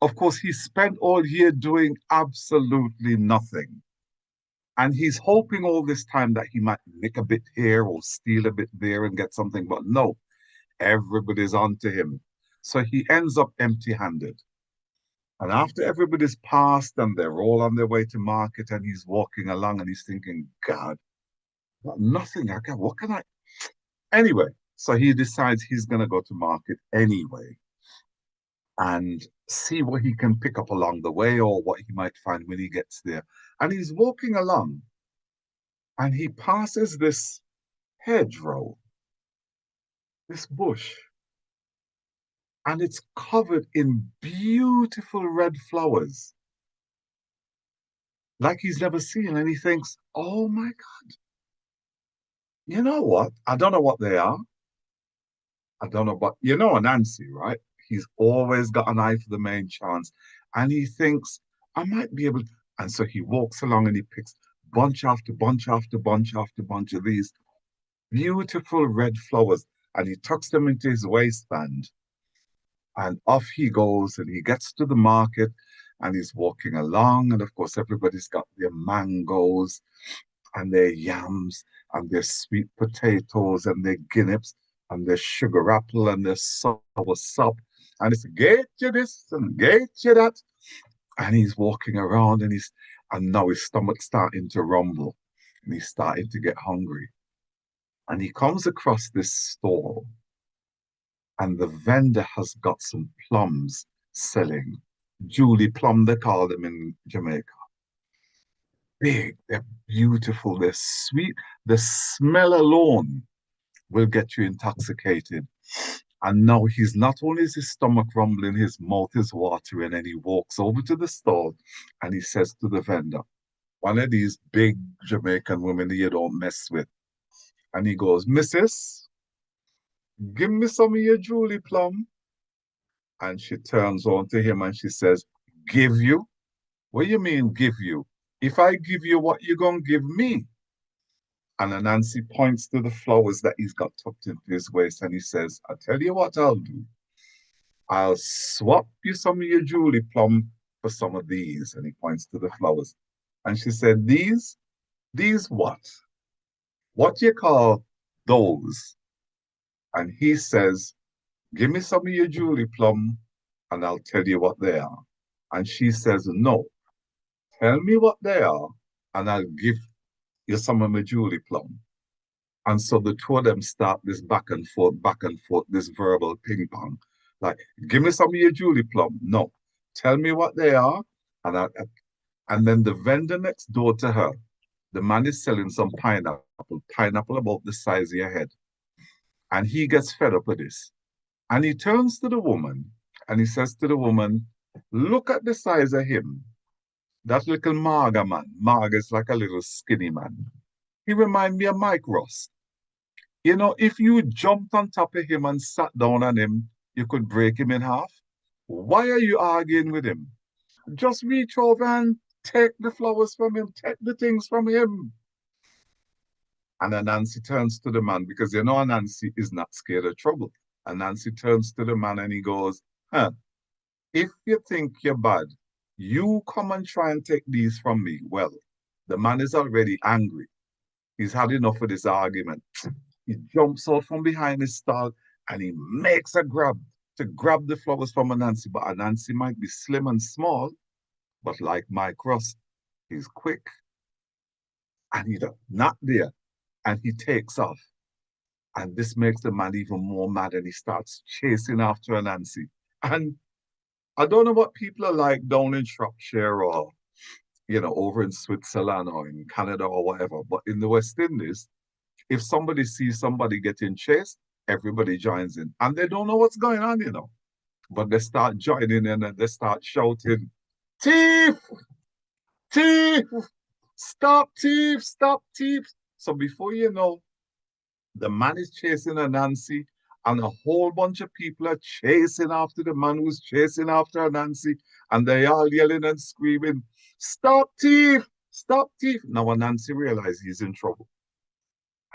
of course, he spent all year doing absolutely nothing. And he's hoping all this time that he might nick a bit here or steal a bit there and get something. But no, everybody's onto him. So he ends up empty-handed. And after everybody's passed and they're all on their way to market and he's walking along and he's thinking, God, nothing. What can I? Anyway, so he decides he's going to go to market anyway and see what he can pick up along the way or what he might find when he gets there. And he's walking along and he passes this hedgerow, this bush, and it's covered in beautiful red flowers like he's never seen. And he thinks, oh my God, you know what? I don't know what they are. I don't know, but you know Anansi, right? He's always got an eye for the main chance. And he thinks, I might be able to. And so he walks along and he picks bunch after bunch after bunch after bunch of these beautiful red flowers. And he tucks them into his waistband. And off he goes and he gets to the market and he's walking along. And of course, everybody's got their mangoes and their yams and their sweet potatoes and their guineps and their sugar apple and their sour sop. And it's get you this and get you that. And he's walking around and now his stomach's starting to rumble and he's starting to get hungry. And he comes across this stall and the vendor has got some plums selling. Julie plum, they call them in Jamaica. Big, they're beautiful, they're sweet. The smell alone will get you intoxicated. And now not only is his stomach rumbling, his mouth is watering, and he walks over to the stall and he says to the vendor, one of these big Jamaican women that you don't mess with, And he goes, Missus, give me some of your Julie plum. And she turns on to him and she says, give you? What do you mean give you? If I give you, what you gonna give me? And Anansi points to the flowers that he's got tucked into his waist and he says, I'll tell you what I'll do. I'll swap you some of your Julie plum for some of these. And he points to the flowers. And she said, these what? What you call those? And he says, give me some of your Julie plum and I'll tell you what they are. And she says, no, tell me what they are and I'll give you some of my Julie plum. And so the two of them start this back and forth, this verbal ping pong. Like, give me some of your Julie plum. No, tell me what they are. And then the vendor next door to her, the man is selling some pineapple about the size of your head. And he gets fed up with this. And he turns to the woman and he says to the woman, look at the size of him. That little Marga man. Marga is like a little skinny man. He reminds me of Mike Ross. You know, if you jumped on top of him and sat down on him, you could break him in half. Why are you arguing with him? Just reach over and take the flowers from him, take the things from him. And Anansi turns to the man because you know Anansi is not scared of trouble. Anansi turns to the man and he goes, if you think you're bad, you come and try and take these from me. Well, the man is already angry. He's had enough of this argument. He jumps out from behind his stall and he makes a grab to grab the flowers from Anansi. But Anansi might be slim and small, but like Mike Ross, he's quick. And he's not there. And he takes off. And this makes the man even more mad and he starts chasing after Anansi. And I don't know what people are like down in Shropshire or, you know, over in Switzerland or in Canada or whatever. But in the West Indies, if somebody sees somebody getting chased, everybody joins in. And they don't know what's going on, you know. But they start joining in and they start shouting, thief! Thief! Stop thief! Stop thief! So before you know, the man is chasing Anansi and a whole bunch of people are chasing after the man who's chasing after Anansi and they all yelling and screaming, stop thief! Stop thief! Now Anansi realizes he's in trouble.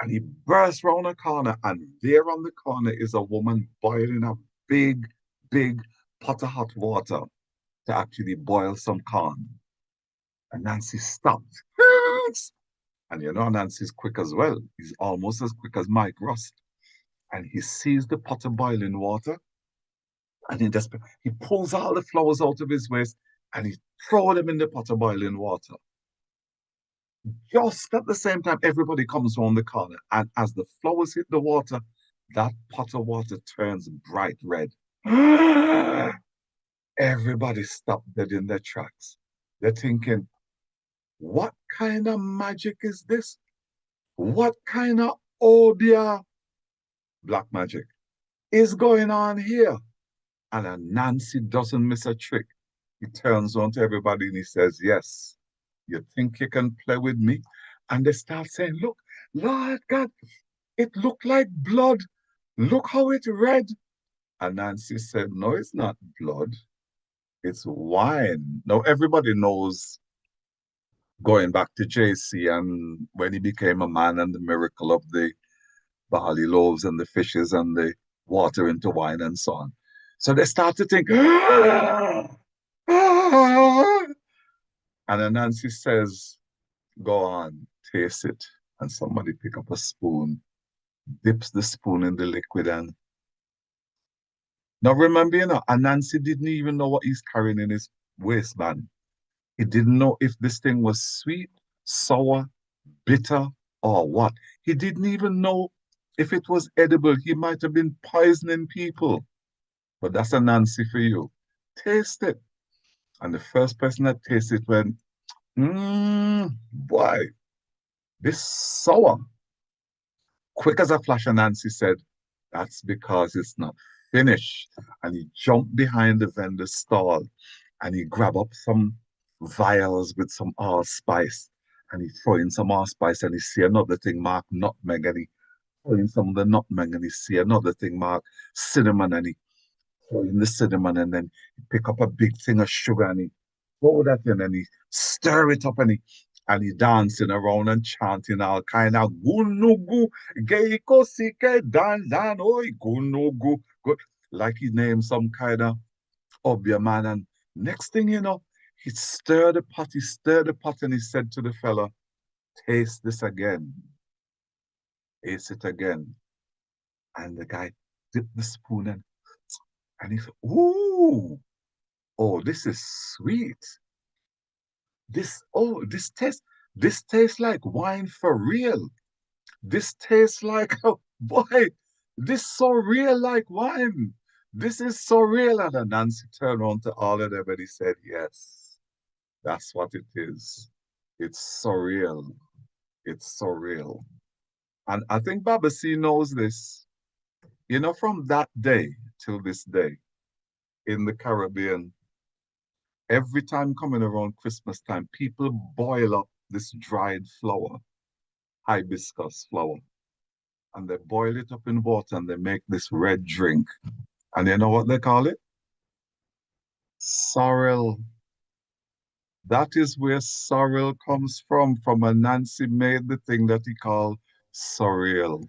And he bursts round a corner, and there on the corner is a woman boiling a big, big pot of hot water to actually boil some corn. And Nancy stopped. And you know, Nancy's quick as well. He's almost as quick as Mike Ross. And he sees the pot of boiling water, and he pulls all the flowers out of his waist, and he throws them in the pot of boiling water. Just at the same time, everybody comes around the corner, and as the flowers hit the water, that pot of water turns bright red. Everybody stopped dead in their tracks. They're thinking, what kind of magic is this? What kind of Obia, black magic, is going on here? And Anansi doesn't miss a trick. He turns on to everybody and he says, yes, you think you can play with me? And they start saying, look, Lord God, it looked like blood. Look how it's red. And Nancy said, no, it's not blood. It's wine. Now, everybody knows, going back to JC and when he became a man and the miracle of the barley loaves and the fishes and the water into wine and so on. So they start to think, and then Nancy says, go on, taste it. And somebody pick up a spoon, dips the spoon in the liquid. And now remember, you know, Nancy didn't even know what he's carrying in his waistband. He didn't know if this thing was sweet, sour, bitter, or what. He didn't even know if it was edible. He might have been poisoning people. But that's a Nancy for you. Taste it. And the first person that tasted it went, boy, this sour. Quick as a flash, and Nancy said, that's because it's not finished. And he jumped behind the vendor's stall and he grabbed up some vials with some allspice and he threw in some allspice and he see another thing marked nutmeg and he throw in some of the nutmeg, and he see another thing, Mark, cinnamon, and he throw in the cinnamon, and then he pick up a big thing of sugar, and he throw that in, and he stir it up, and he dancing around and chanting all kind of gunugu, geiko sike dan dan oi gunugu, like he named some kind of obia man. And next thing you know, he stirred the pot, and he said to the fella, taste this again. Taste it again. And the guy dipped the spoon and he said, ooh, oh, this is sweet. This tastes like wine for real. This tastes like, oh boy, this so real like wine. This is so real. And then Nancy turned around to all of them and he said, yes, that's what it is. It's surreal. It's surreal. And I think Baba C knows this. You know, from that day till this day in the Caribbean, every time coming around Christmas time, people boil up this dried flower, hibiscus flower, and they boil it up in water and they make this red drink. And you know what they call it? Sorrel. That is where sorrel comes from a Nancy made the thing that he called surreal.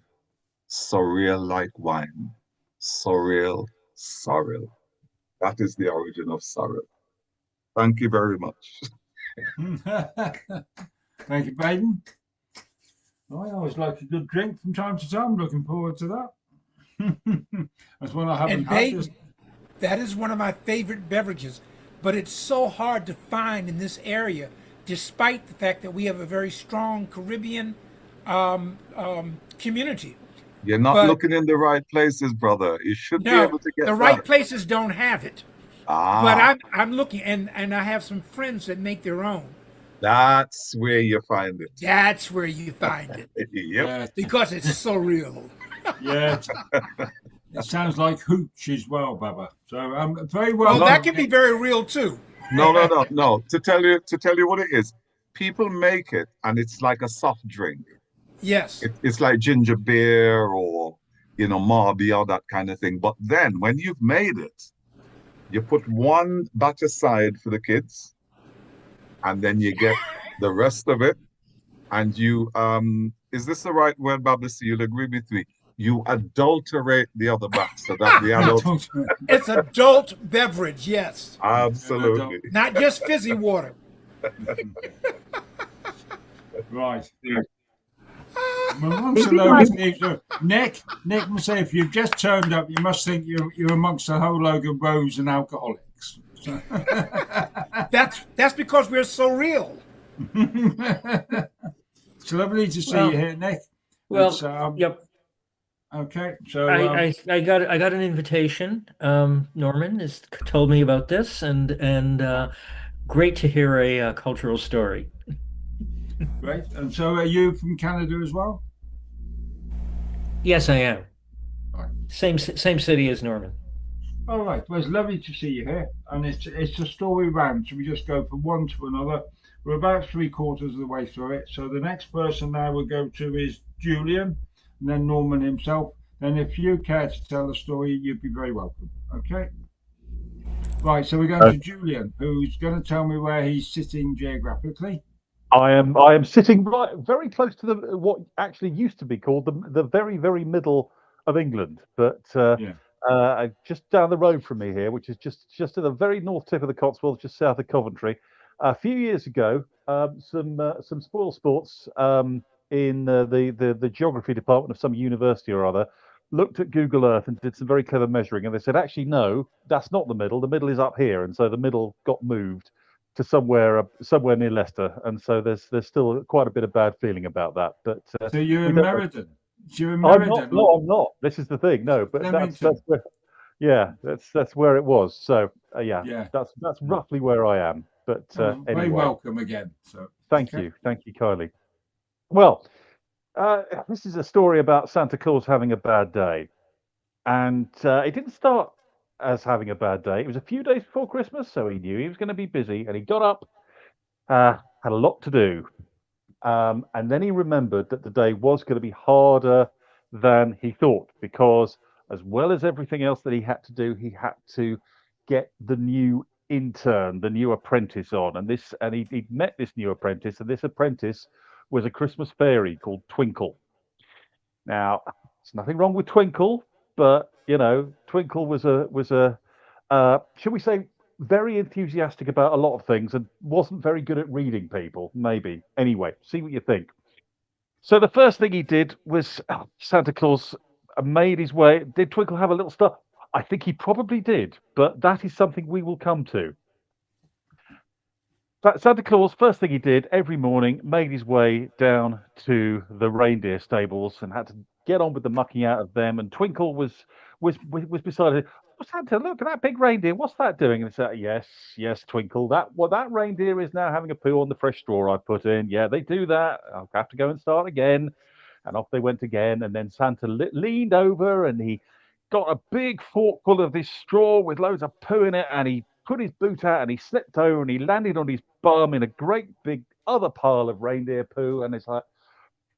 Surreal like wine. Surreal, sorrel. That is the origin of sorrel. Thank you very much. Thank you, Baden. I always like a good drink from time to time. Looking forward to that. That's one I haven't And had. Baden, that is one of my favorite beverages, but it's so hard to find in this area, despite the fact that we have a very strong Caribbean community. You're not But looking in the right places, brother. You should be no, able to get the right that. places don't have it. But Ah, I'm looking, and I have some friends that make their own. that's where you find it. That's where you find it Yep. Yeah, because it's so real. yeah. It sounds like hooch as well, Baba. So very well. Well, that can be very real too. No. To tell you what it is, people make it and it's like a soft drink. Yes. It's like ginger beer or Marby or that kind of thing. But then when you've made it, you put one batch aside for the kids, and then you get the rest of it, and you is this the right word, Babisi? You'll agree with me. You adulterate the other batch so that the adults It's adult beverage, yes. absolutely. Not just fizzy water. Right. Amongst those Nick must say, if you've just turned up, you must think you're amongst the whole Logan Bros and alcoholics. So. That's because we're so real. It's lovely to see you here, Nick. Well, yep. Okay, so I got an invitation. Norman has told me about this, and great to hear a cultural story. great. And so, are you from Canada as well? Yes, I am. Right. Same city as Norman. All right. Well, it's lovely to see you here, and it's a story round. So we just go from one to another. We're about 3/4 of the way through it. So the next person now we'll go to is Julian, and then Norman himself. Then if you care to tell a story, you'd be very welcome. Okay. Right. So we're going to Julian, who's going to tell me where he's sitting geographically. I am sitting very close to what actually used to be called the very, very middle of England, but just down the road from me here, which is just at the very north tip of the Cotswolds, just south of Coventry. A few years ago, some spoil sports in the geography department of some university or other looked at Google Earth and did some very clever measuring, and they said, actually, no, that's not the middle. The middle is up here, and so the middle got moved to somewhere near Leicester, and so there's still quite a bit of bad feeling about that. But so you're in Meriden. I'm not. This is the thing. No, but that's where, that's where it was. So that's roughly where I am. But anyway, very welcome again. So thank you, Kylie. Well, this is a story about Santa Claus having a bad day, and it didn't start as having a bad day. It was a few days before Christmas, so he knew he was going to be busy, and he got up, had a lot to do, and then he remembered that the day was going to be harder than he thought, because as well as everything else that he had to do, he had to get the new intern, the new apprentice on, and he met this new apprentice, and this apprentice was a Christmas fairy called Twinkle. Now, there's nothing wrong with Twinkle, but Twinkle was a shall we say, very enthusiastic about a lot of things and wasn't very good at reading people. Maybe. Anyway, see what you think. So the first thing he did was Santa Claus made his way. Did Twinkle have a little stuff? I think he probably did, but that is something we will come to. But Santa Claus, first thing he did every morning, made his way down to the reindeer stables and had to get on with the mucking out of them. And Twinkle was beside him. Oh, Santa, look at that big reindeer. What's that doing? And he said, yes, Twinkle. That reindeer is now having a poo on the fresh straw I put in. Yeah, they do that. I'll have to go and start again. And off they went again. And then Santa leaned over and he got a big forkful of this straw with loads of poo in it, and he put his boot out and he slipped over and he landed on his bum in a great big other pile of reindeer poo. And it's like,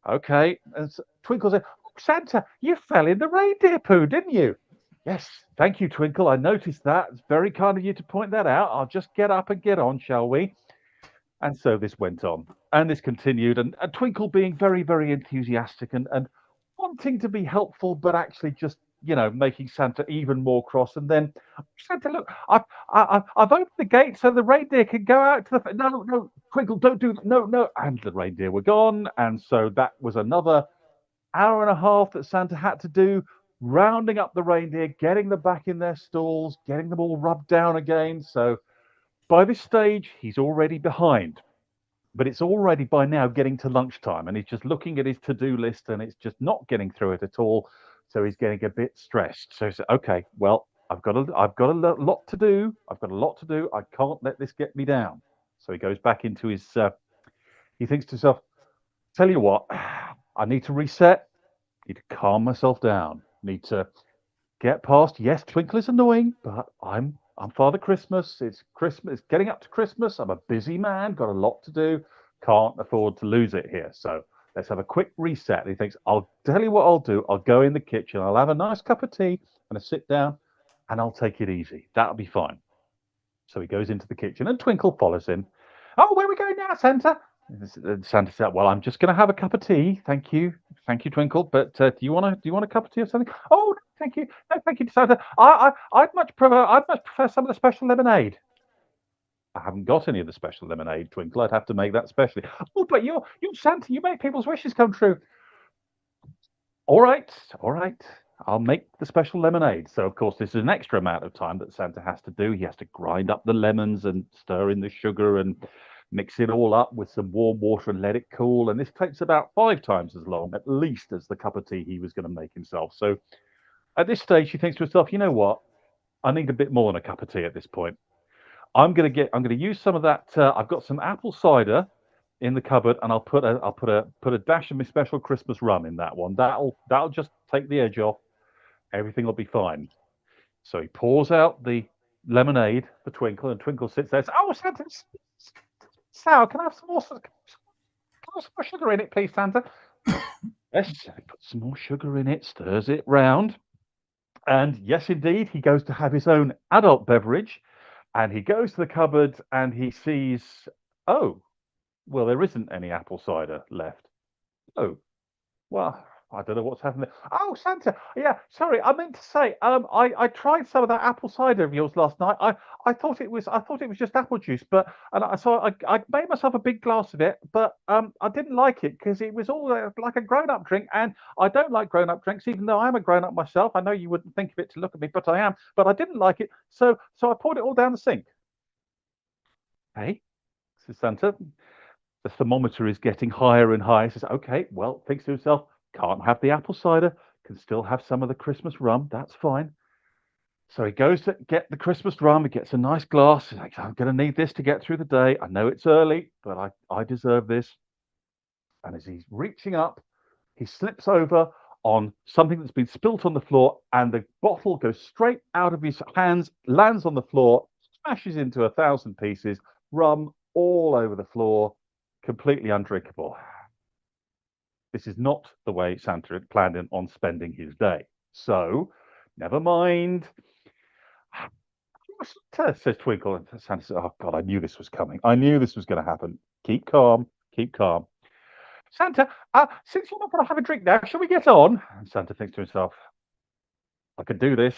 okay. And Twinkle said, oh, Santa, you fell in the reindeer poo, didn't you? Yes, thank you, Twinkle. I noticed that. It's very kind of you to point that out. I'll just get up and get on, shall we? And so this went on, and this continued, and Twinkle being very, very enthusiastic and wanting to be helpful, but actually just making Santa even more cross. And then, Santa, look, I've opened the gate so the reindeer can go out to the. No, Twinkle, don't do that. No. And the reindeer were gone, and so that was another hour and a half that Santa had to do, rounding up the reindeer, getting them back in their stalls, getting them all rubbed down again. So by this stage, he's already behind. But it's already by now getting to lunchtime, and he's just looking at his to-do list, and it's just not getting through it at all. So he's getting a bit stressed. So he said, okay, well, I've got a lot to do. I've got a lot to do. I can't let this get me down. So he goes back into his. He thinks to himself, tell you what, I need to reset. Need to calm myself down. Need to get past. Yes, Twinkle is annoying, but I'm Father Christmas. It's Christmas. It's getting up to Christmas. I'm a busy man. Got a lot to do. Can't afford to lose it here. So let's have a quick reset. And he thinks, I'll tell you what I'll do. I'll go in the kitchen. I'll have a nice cup of tea and I sit down and I'll take it easy. That'll be fine. So he goes into the kitchen and Twinkle follows him. Oh, where are we going now, Santa? And Santa said, well, I'm just going to have a cup of tea. Thank you, Twinkle. But do you want a cup of tea or something? Oh, thank you. No, thank you, Santa. I'd much prefer some of the special lemonade. I haven't got any of the special lemonade, Twinkle. I'd have to make that specially. Oh, but you're Santa. You make people's wishes come true. All right. I'll make the special lemonade. So, of course, this is an extra amount of time that Santa has to do. He has to grind up the lemons and stir in the sugar and mix it all up with some warm water and let it cool. And this takes about 5 times as long, at least, as the cup of tea he was going to make himself. So at this stage, he thinks to himself, you know what? I need a bit more than a cup of tea at this point. I'm going to use some of that. I've got some apple cider in the cupboard, and I'll put a dash of my special Christmas rum in that one. That'll just take the edge off. Everything will be fine. So he pours out the lemonade for Twinkle, and Twinkle sits there and says, oh, Santa, sour, can I have some more sugar in it, please, Santa? Yes, he puts some more sugar in it, stirs it round. And yes, indeed, he goes to have his own adult beverage. And he goes to the cupboard and he sees, oh, well, there isn't any apple cider left. Oh, well, I don't know what's happened there. Oh, Santa, yeah, sorry, I meant to say, I tried some of that apple cider of yours last night. I thought it was just apple juice, but I made myself a big glass of it, but I didn't like it because it was all like a grown-up drink, and I don't like grown-up drinks, even though I'm a grown-up myself. I know you wouldn't think of it to look at me, but I am. But I didn't like it, so I poured it all down the sink. Hey, says Santa. The thermometer is getting higher and higher. He says, okay, well, thinks to himself, can't have the apple cider, can still have some of the Christmas rum. That's fine. So he goes to get the Christmas rum. He gets a nice glass. He's like, I'm going to need this to get through the day. I know it's early, but I deserve this. And as he's reaching up, he slips over on something that's been spilt on the floor, and the bottle goes straight out of his hands, lands on the floor, smashes into 1,000 pieces, rum all over the floor, completely undrinkable. This is not the way Santa had planned on spending his day. So, never mind. Says Twinkle, and Santa says, "Oh God, I knew this was coming. I knew this was going to happen. Keep calm, keep calm." Santa, since you're not going to have a drink now, shall we get on? And Santa thinks to himself, I could do this.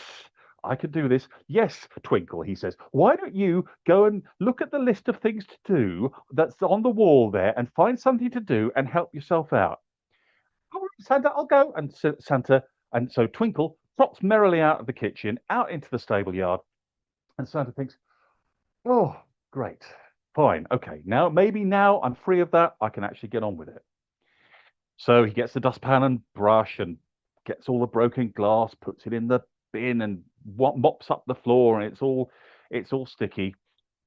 I could do this. Yes, Twinkle, he says. Why don't you go and look at the list of things to do that's on the wall there and find something to do and help yourself out? All right, Santa, I'll go. And so Twinkle trots merrily out of the kitchen, out into the stable yard. And Santa thinks, oh, great. Fine. Okay. Maybe now I'm free of that. I can actually get on with it. So he gets the dustpan and brush and gets all the broken glass, puts it in the bin and mops up the floor, and it's all sticky.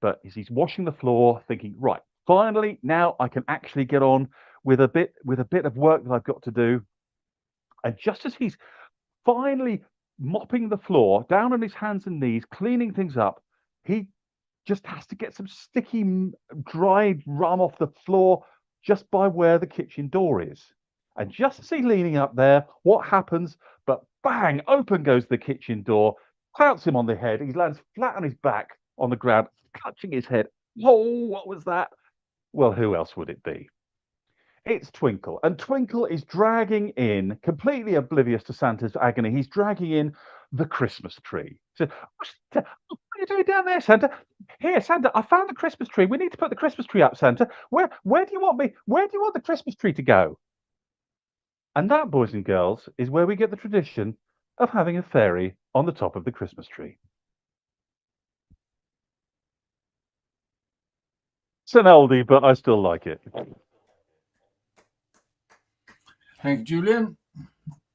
But as he's washing the floor, thinking, right, finally, now I can actually get on with a bit of work that I've got to do. And just as he's finally mopping the floor, down on his hands and knees, cleaning things up, he just has to get some sticky, dried rum off the floor just by where the kitchen door is. And just as he's leaning up there, what happens? But bang, open goes the kitchen door, clouts him on the head. He lands flat on his back on the ground, clutching his head. Oh, what was that? Well, who else would it be? It's Twinkle. And Twinkle is dragging in, completely oblivious to Santa's agony, he's dragging in the Christmas tree. So, what are you doing down there, Santa? Here, Santa, I found the Christmas tree. We need to put the Christmas tree up, Santa. Where do you want the Christmas tree to go? And that, boys and girls, is where we get the tradition of having a fairy on the top of the Christmas tree. It's an oldie, but I still like it. Thank you, Julian.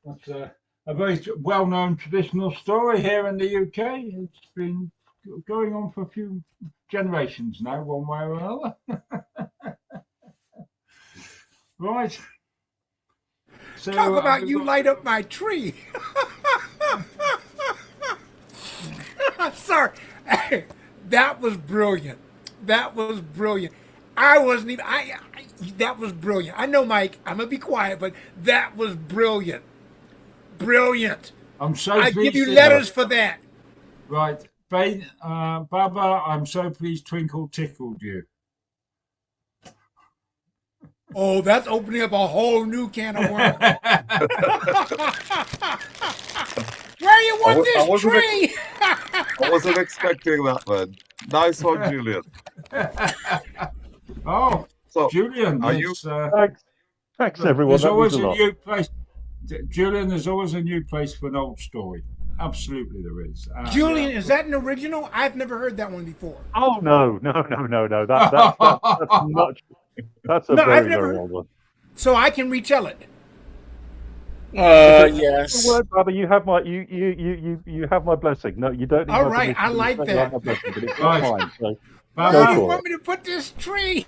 That's a very well-known traditional story here in the UK. It's been going on for a few generations now, one way or another. Right. So, Talk about you light up my tree. Sorry. That was brilliant. That was brilliant. I wasn't even, that was brilliant. I know, Mike, I'm going to be quiet, but that was brilliant. Brilliant. I'm so I pleased give you to- letters for that. Right. Baba, I'm so pleased Twinkle tickled you. Oh, that's opening up a whole new can of worms. Where do you want I wasn't this tree? I wasn't expecting that, man. Nice one, Julian. Oh, So, Julian, are you- it's, Thanks, everyone. there's That always was a a lot. new place. Julian, there's always a new place for an old story. Absolutely, there is. Julian, is that an original? I've never heard that one before. Oh no. That's much. That's a No, I've very, never- very old one. So I can retell it. Yes. Word, brother, you have my you have my blessing. No, you don't. Need All my right, permission. I like You don't that. have my blessing, but it's Right. fine. So Where Baba, do Go you for want me to put this tree?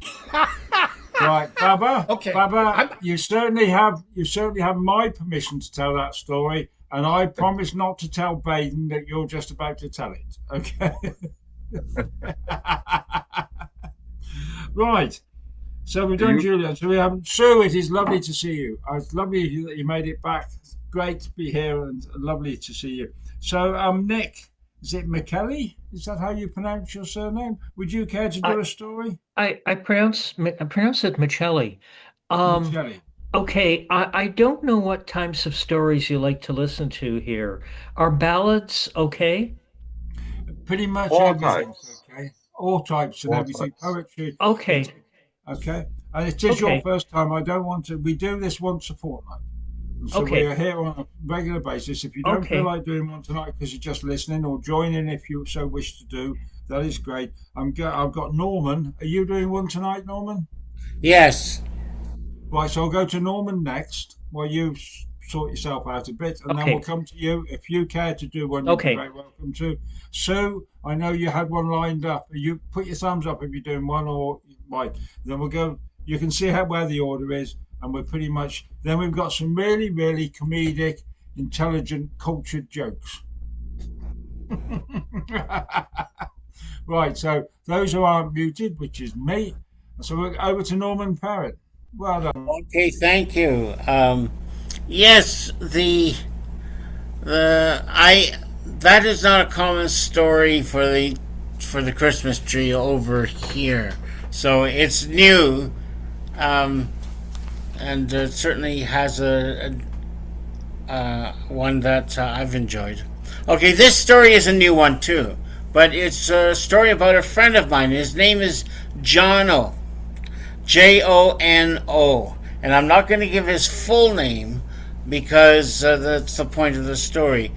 right, Baba. Okay, Baba, I'm- you certainly have my permission to tell that story, and I promise not to tell Baden that you're just about to tell it. Okay. Right. So we've done Julian. So we have Sue. It is lovely to see you. It's lovely that you made it back. It's great to be here and lovely to see you. So Nick, is it McKelly? Is that how you pronounce your surname? Would you care to do a story? I pronounce it Michelli. McKelly. Okay, I don't know what types of stories you like to listen to here. Are ballads okay? Pretty much All everything. types. Okay. All types and All everything. types. Poetry. Okay. Okay. And it is your Okay. first time. I don't want to. We do this once a fortnight. And so Okay. we are here on a regular basis. If you don't Okay. feel like doing one tonight because you're just listening, or join in if you so wish to do, that is great. I've got Norman. Are you doing one tonight, Norman? Yes. Right. So I'll go to Norman next while you sort yourself out a bit, and then Okay. we'll come to you. If you care to do one, Okay. you're very welcome to. Sue, I know you had one lined up. You put your thumbs up if you're doing one, or right. Then we'll go. You can see where the order is, and we're pretty much. Then we've got some really, really comedic, intelligent, cultured jokes. Right. So those who aren't muted, which is me. So we're over to Norman Parrott. Well done. Okay, thank you. Yes, the I that is not a common story for the Christmas tree over here. So it's new, um, and certainly has a one that I've enjoyed. Okay, this story is a new one too, but it's a story about a friend of mine. His name is Jono, Jono, and I'm not going to give his full name because that's the point of the story.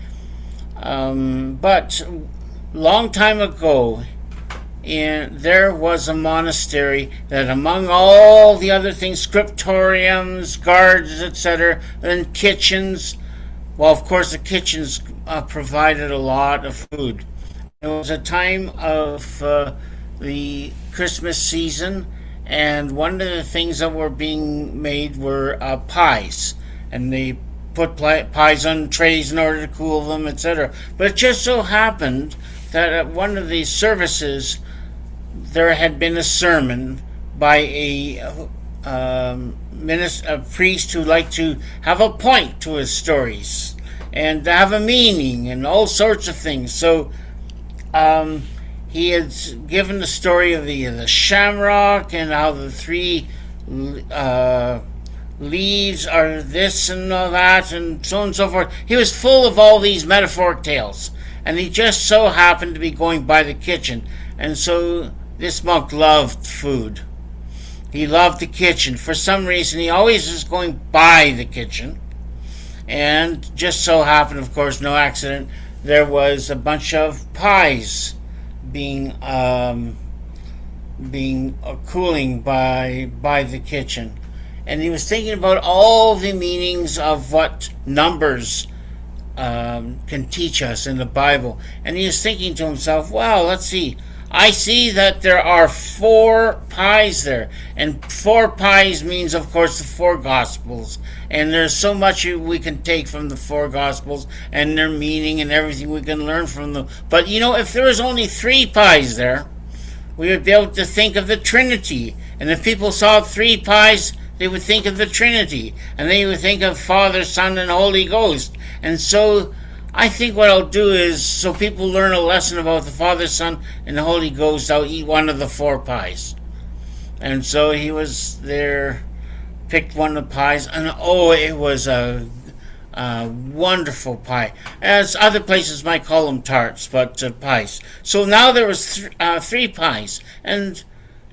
But long time ago, there was a monastery that, among all the other things, scriptoriums, guards, etc., and kitchens. Well, of course, the kitchens provided a lot of food. It was a time of the Christmas season, and one of the things that were being made were pies, and they put pies on trays in order to cool them, etc. But it just so happened that at one of these services, there had been a sermon by a priest who liked to have a point to his stories and to have a meaning and all sorts of things. So he had given the story of the shamrock and how the three leaves are this and all that and so on and so forth. He was full of all these metaphoric tales, and he just so happened to be going by the kitchen. And so this monk loved food. He loved the kitchen. For some reason, he always was going by the kitchen. And just so happened, of course, no accident, there was a bunch of pies being cooling by the kitchen. And he was thinking about all the meanings of what numbers can teach us in the Bible. And he was thinking to himself, well, let's see. I see that there are 4 pies there. And 4 pies means, of course, the 4 Gospels. And there's so much we can take from the 4 Gospels and their meaning and everything we can learn from them. But, if there was only 3 pies there, we would be able to think of the Trinity. And if people saw 3 pies, they would think of the Trinity. And they would think of Father, Son, and Holy Ghost. And so I think what I'll do is, so people learn a lesson about the Father, Son, and the Holy Ghost, I'll eat one of the 4 pies. And so he was there, picked one of the pies, and it was a wonderful pie. As other places might call them tarts, but pies. So now there was 3 pies, and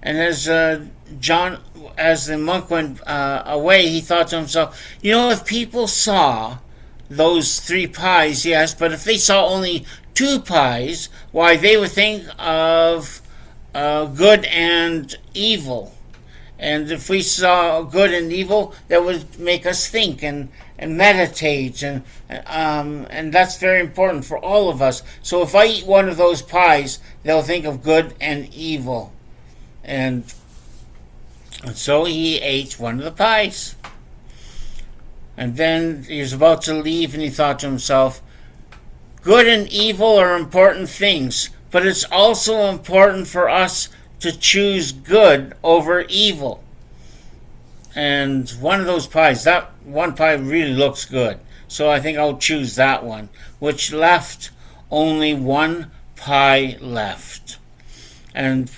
as as the monk went away, he thought to himself, if people saw those 3 pies, yes, but if they saw only 2 pies, why, they would think of good and evil. And if we saw good and evil, that would make us think and meditate, and that's very important for all of us. So if I eat one of those pies, they'll think of good and evil. And so he ate one of the pies. And then he was about to leave, and he thought to himself, good and evil are important things, but it's also important for us to choose good over evil. And one of those pies, that one pie really looks good, so I think I'll choose that one, which left only 1 pie left. And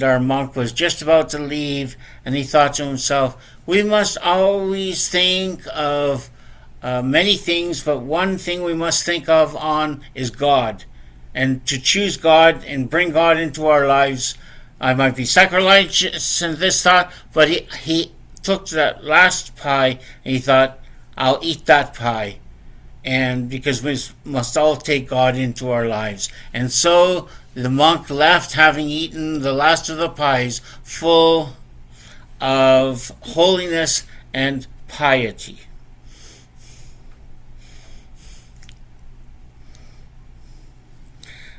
our monk was just about to leave, and he thought to himself, we must always think of many things, but one thing we must think of is God. And to choose God and bring God into our lives, I might be sacrilegious in this thought, but he took that last pie and he thought, I'll eat that pie. And because we must all take God into our lives. And so the monk left, having eaten the last of the pies, full of holiness and piety.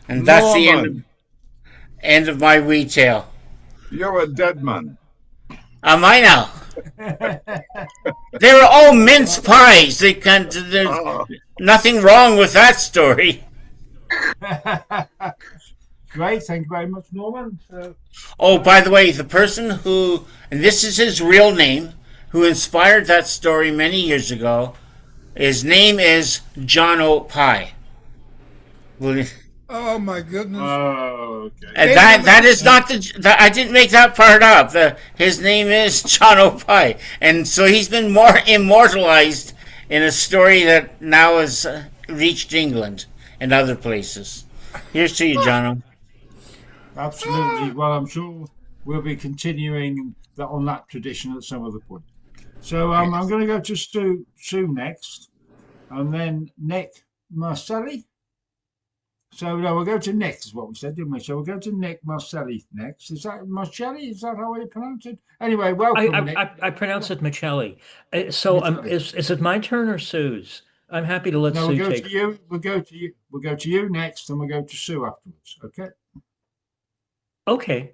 And that's the end of my retail. You're a dead man. Am I now? They were all mince pies. There's nothing wrong with that story. Great, thank you very much, Norman. Oh, by the way, the person who, and this is his real name, who inspired that story many years ago, his name is John O'Pie. Oh my goodness. Oh, okay. And that is not I didn't make that part up. His name is John O'Pie, and so he's been more immortalized in a story that now has reached England and other places. Here's to you, John. Absolutely. Well, I'm sure we'll be continuing on that tradition at some other point. So I'm going to go to Sue next, and then Nick Marcelli. So no, we'll go to Nick, is what we said, didn't we? So we'll go to Nick Marcelli next. Is that Marcelli? Is that how you pronounce it? Anyway, welcome, Nick. I pronounce it Michelli. So is it my turn or Sue's? I'm happy to let No, Sue we'll go take. to you. We'll go to you. We'll go to you next, and we'll go to Sue afterwards. Okay. Okay.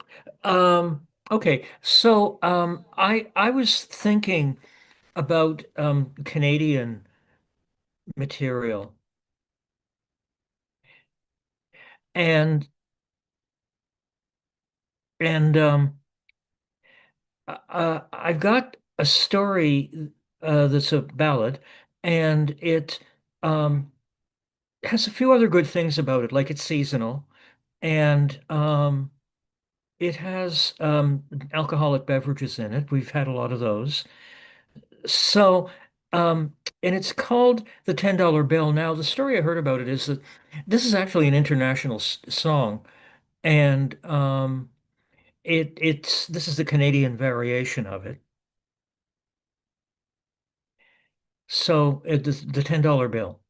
Okay. So I was thinking about Canadian material. And I've got a story that's a ballad, and it has a few other good things about it, like it's seasonal, and it has alcoholic beverages in it. We've had a lot of those. So, and it's called the $10 Bill. Now, the story I heard about it is that this is actually an international song, and this is the Canadian variation of it. So the $10 bill.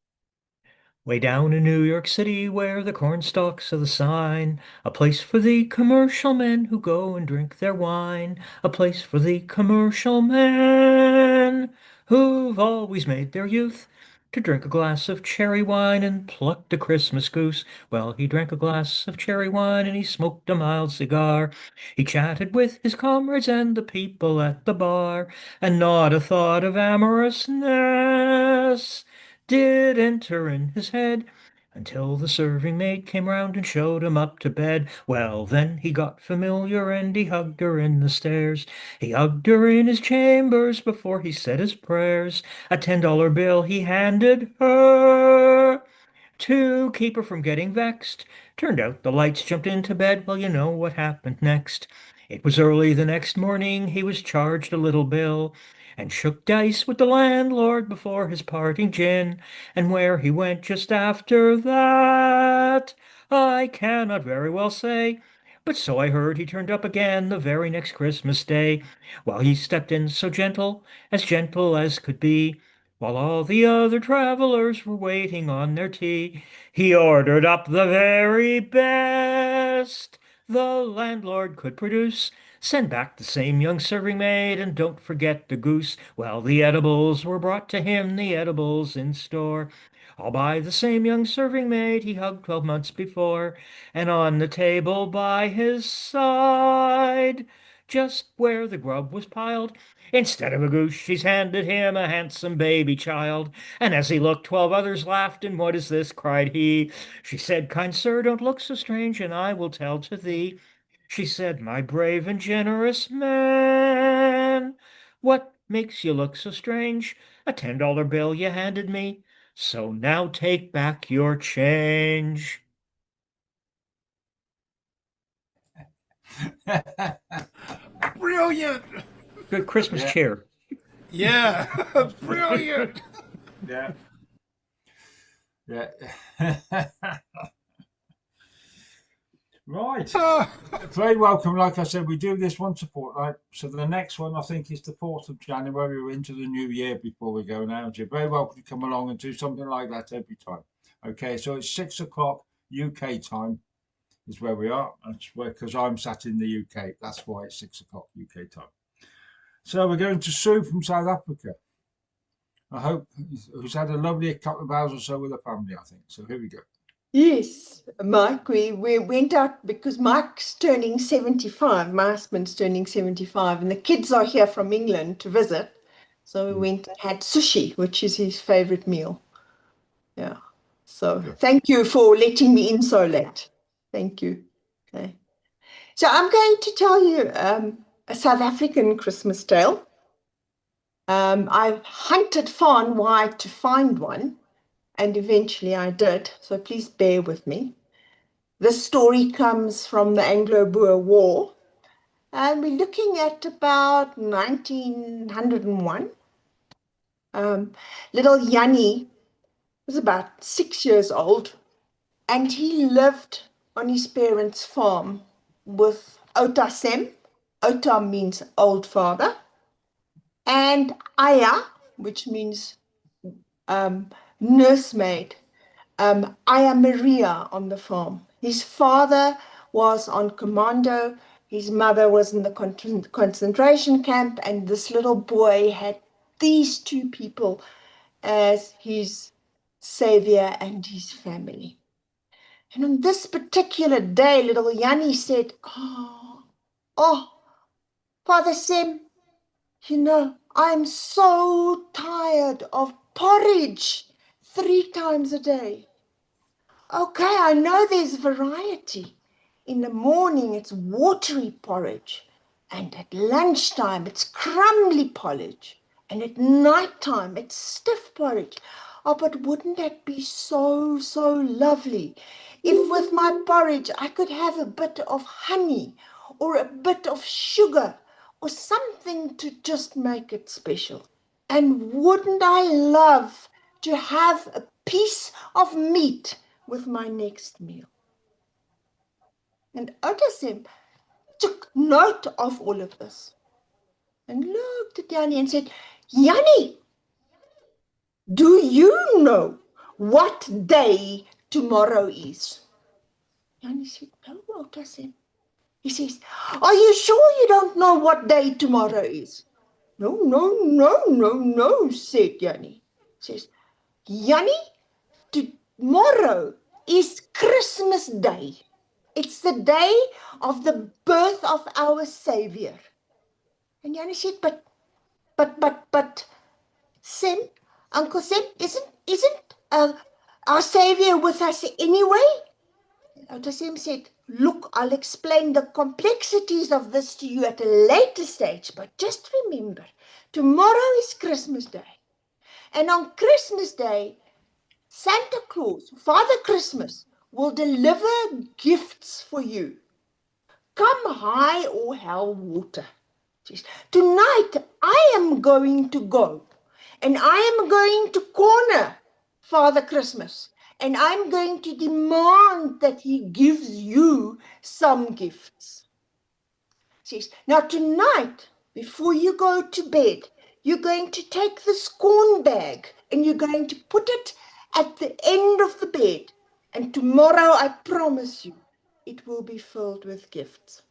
Way down in New York City, where the corn stalks are the sign, a place for the commercial men who go and drink their wine, a place for the commercial men who've always made their youth to drink a glass of cherry wine and plucked a Christmas goose. Well, he drank a glass of cherry wine and he smoked a mild cigar. He chatted with his comrades and the people at the bar, and not a thought of amorousness did enter in his head until the serving maid came round and showed him up to bed. Well, then he got familiar and he hugged her in the stairs. He hugged her in his chambers before he said his prayers. A $10 bill he handed her to keep her from getting vexed. Turned out the lights jumped into bed. Well, you know what happened next. It was early the next morning. He was charged a little bill and shook dice with the landlord before his parting gin. And where he went just after that, I cannot very well say. But so I heard he turned up again the very next Christmas Day, while he stepped in so gentle as could be. While all the other travelers were waiting on their tea, he ordered up the very best the landlord could produce. Send back the same young serving maid, and don't forget the goose. Well, the edibles were brought to him, the edibles in store, all by the same young serving maid he hugged 12 months before. And on the table by his side, just where the grub was piled, instead of a goose, she's handed him a handsome baby child. And as he looked, 12 others laughed, and what is this? Cried he. She said, kind sir, don't look so strange, and I will tell to thee. She said, my brave and generous man, what makes you look so strange? A $10 bill you handed me, so now take back your change. Brilliant. Good Christmas cheer. Yeah. Brilliant. Yeah. Yeah. Right. Very welcome. Like I said, we do this once a fortnight. So the next one, I think, is the 4th of January. We're into the new year before we go now. You're very welcome to come along and do something like that every time. Okay, so it's 6 o'clock UK time is where we are. That's where, because I'm sat in the UK. That's why it's 6 o'clock UK time. So we're going to Sue from South Africa. I hope, who's had a lovely couple of hours or so with the family, I think. So here we go. Yes, Mike, we went out because Mike's turning 75, my husband's turning 75, and the kids are here from England to visit. So we went and had sushi, which is his favorite meal. Yeah. So thank you for letting me in so late. Thank you. Okay. So I'm going to tell you a South African Christmas tale. I've hunted far and wide to find one, and eventually I did, so please bear with me. This story comes from the Anglo-Boer War, and we're looking at about 1901. Little Jannie was about 6 years old, and he lived on his parents' farm with Outa Sem. Outa means old father, and Aya, which means nursemaid, Aya Maria on the farm. His father was on commando, his mother was in the concentration camp, and this little boy had these two people as his savior and his family. And on this particular day, little Jannie said, oh, Father Sem, you know, I'm so tired of porridge 3 times a day. Okay, I know there's variety. In the morning, it's watery porridge. And at lunchtime, it's crumbly porridge. And at night time, it's stiff porridge. Oh, but wouldn't that be so, so lovely if with my porridge I could have a bit of honey or a bit of sugar or something to just make it special? And wouldn't I love to have a piece of meat with my next meal? And Outa Sem took note of all of this and looked at Jannie and said, Jannie, do you know what day tomorrow is? Jannie said, no, Outa Sem. He says, are you sure you don't know what day tomorrow is? No, said Jannie. Says, Jannie, tomorrow is Christmas Day. It's the day of the birth of our Savior. And Jannie said, but, Sem, Uncle Sem, isn't our Savior with us anyway? Outa Sem said, look, I'll explain the complexities of this to you at a later stage, but just remember, tomorrow is Christmas Day. And on Christmas Day, Santa Claus, Father Christmas, will deliver gifts for you. Come high or hell water. Tonight, I am going to go, and I am going to corner Father Christmas, and I'm going to demand that he gives you some gifts. Says, now tonight, before you go to bed, you're going to take this corn bag and you're going to put it at the end of the bed. And tomorrow, I promise you, it will be filled with gifts.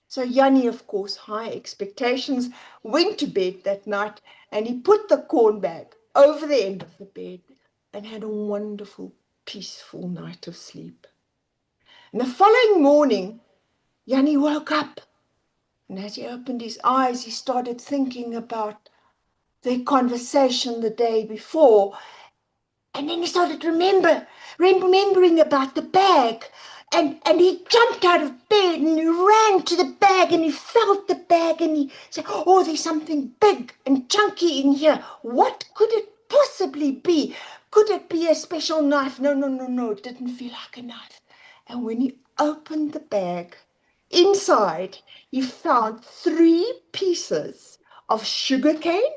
So Jannie, of course, high expectations, went to bed that night and he put the corn bag over the end of the bed and had a wonderful, peaceful night of sleep. And the following morning, Jannie woke up. And as he opened his eyes, he started thinking about their conversation the day before. And then he started remembering about the bag. And he jumped out of bed and he ran to the bag and he felt the bag and he said, oh, there's something big and chunky in here. What could it possibly be? Could it be a special knife? No, it didn't feel like a knife. And when he opened the bag, inside he found 3 pieces of sugar cane,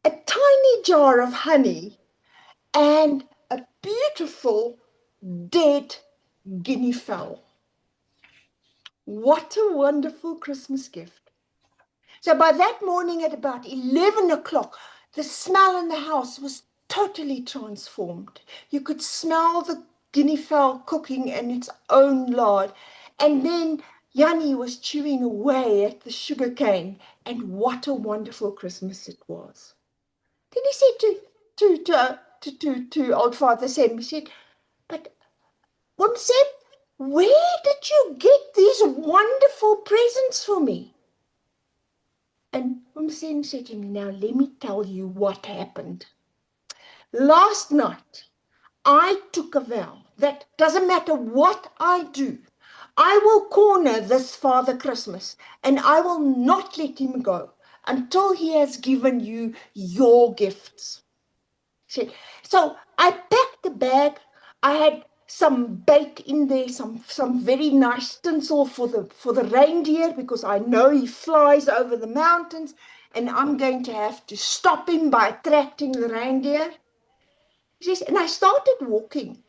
a tiny jar of honey, and a beautiful dead guinea fowl. What a wonderful Christmas gift. So by that morning at about 11 o'clock, the smell in the house was totally transformed. You could smell the guinea fowl cooking in its own lard. And then Jannie was chewing away at the sugar cane. And what a wonderful Christmas it was. Then he said to old Father Sem, he said, but Sem, where did you get these wonderful presents for me? And Sem said to me, now let me tell you what happened. Last night, I took a vow that doesn't matter what I do, I will corner this Father Christmas, and I will not let him go until he has given you your gifts. So I packed the bag. I had some bait in there, some very nice tinsel for the reindeer, because I know he flies over the mountains, and I'm going to have to stop him by attracting the reindeer. He says, and I started walking.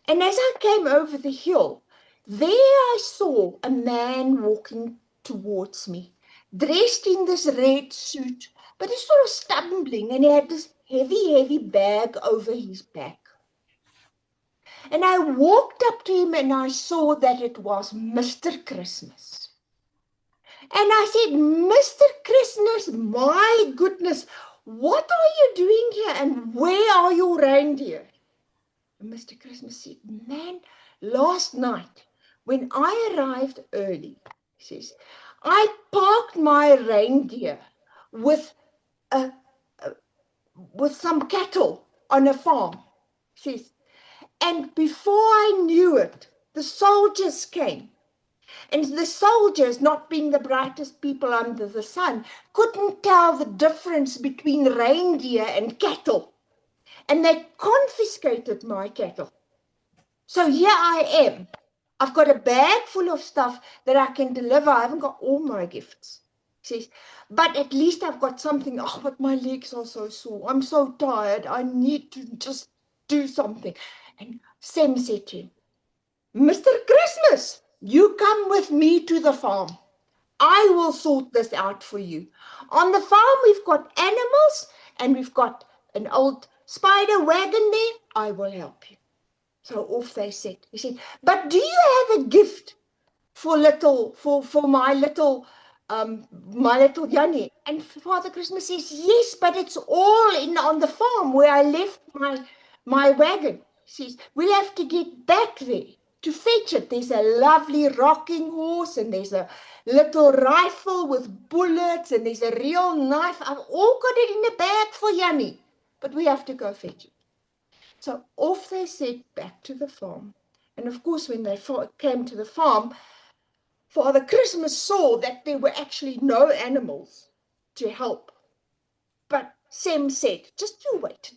And as I came over the hill, there I saw a man walking towards me, dressed in this red suit, but he's sort of stumbling, and he had this heavy bag over his back. And I walked up to him, and I saw that it was Mr. Christmas. And I said, Mr. Christmas, my goodness, what are you doing here, and where are your reindeer? And Mr. Christmas said, man, last night when I arrived early, he says, I parked my reindeer with some cattle on a farm. He says, and before I knew it, the soldiers came. And the soldiers, not being the brightest people under the sun, couldn't tell the difference between reindeer and cattle. And they confiscated my cattle. So here I am. I've got a bag full of stuff that I can deliver. I haven't got all my gifts. He says, but at least I've got something. Oh, but my legs are so sore. I'm so tired. I need to just do something. And Sam said to him, Mr. Christmas, you come with me to the farm. I will sort this out for you. On the farm, we've got animals, and we've got an old spider wagon there. I will help you. So off they set. He said, but do you have a gift for my little Jannie? And Father Christmas says, yes, but it's all on the farm where I left my wagon. He says, we'll have to get back there to fetch it. There's a lovely rocking horse, and there's a little rifle with bullets, and there's a real knife. I've all got it in a bag for Jannie, but we have to go fetch it. So off they set back to the farm. And of course, when they came to the farm, Father Christmas saw that there were actually no animals to help. But Sam said, just you wait.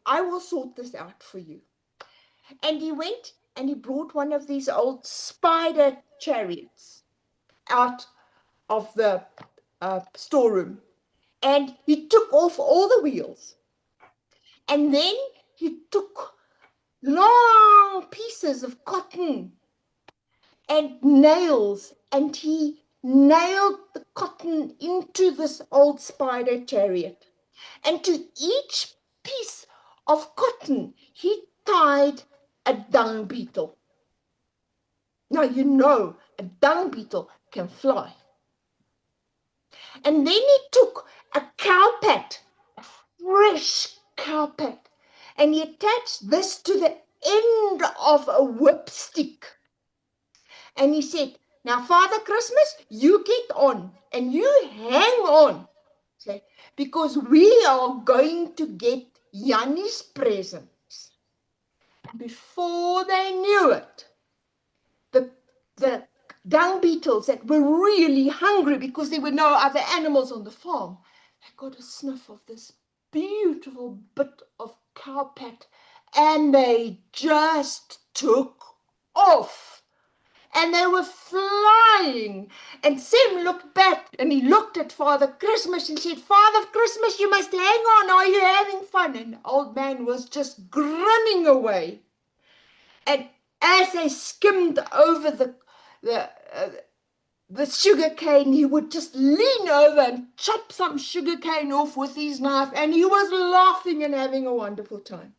I will sort this out for you. And he went and he brought one of these old spider chariots out of the storeroom. And he took off all the wheels. And then he took long pieces of cotton and nails, and he nailed the cotton into this old spider chariot. And to each piece of cotton, he tied a dung beetle. Now, you know, a dung beetle can fly. And then he took a cowpat, a fresh cowpat, and he attached this to the end of a whipstick. And he said, now, Father Christmas, you get on and you hang on, because we are going to get Jannie's presents. Before they knew it, the dung beetles that were really hungry because there were no other animals on the farm, they got a sniff of this beautiful bit of cowpat, and they just took off. And they were flying. And Sam looked back and he looked at Father Christmas and said, Father Christmas, you must hang on. Are you having fun? And the old man was just grinning away. And as they skimmed over the sugar cane, he would just lean over and chop some sugar cane off with his knife. And he was laughing and having a wonderful time.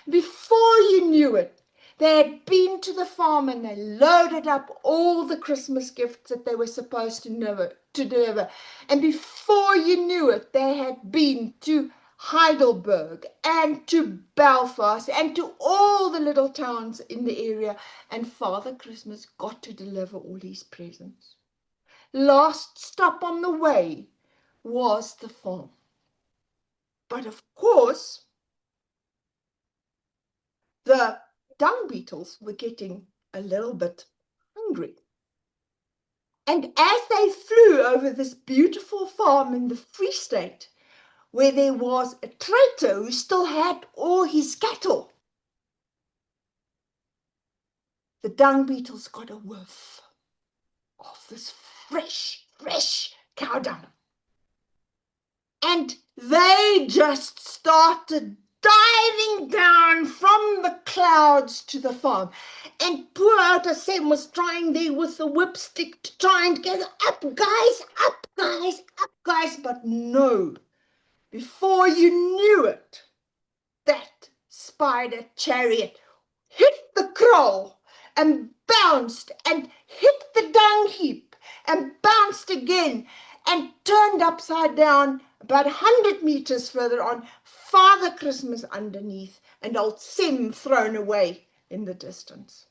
Before you knew it, they had been to the farm and they loaded up all the Christmas gifts that they were supposed to deliver. And before you knew it, they had been to Heidelberg and to Belfast and to all the little towns in the area. And Father Christmas got to deliver all these presents. Last stop on the way was the farm. But of course, the dung beetles were getting a little bit hungry. And as they flew over this beautiful farm in the Free State, where there was a trader who still had all his cattle, the dung beetles got a whiff of this fresh cow dung. And they just started diving down from the clouds to the farm. And poor Outer Sam was trying there with the whipstick to try and get up, guys, up, guys, up, guys. But no, before you knew it, that spider chariot hit the kraal and bounced and hit the dung heap and bounced again and turned upside down about 100 meters further on, Father Christmas underneath and old Sem thrown away in the distance.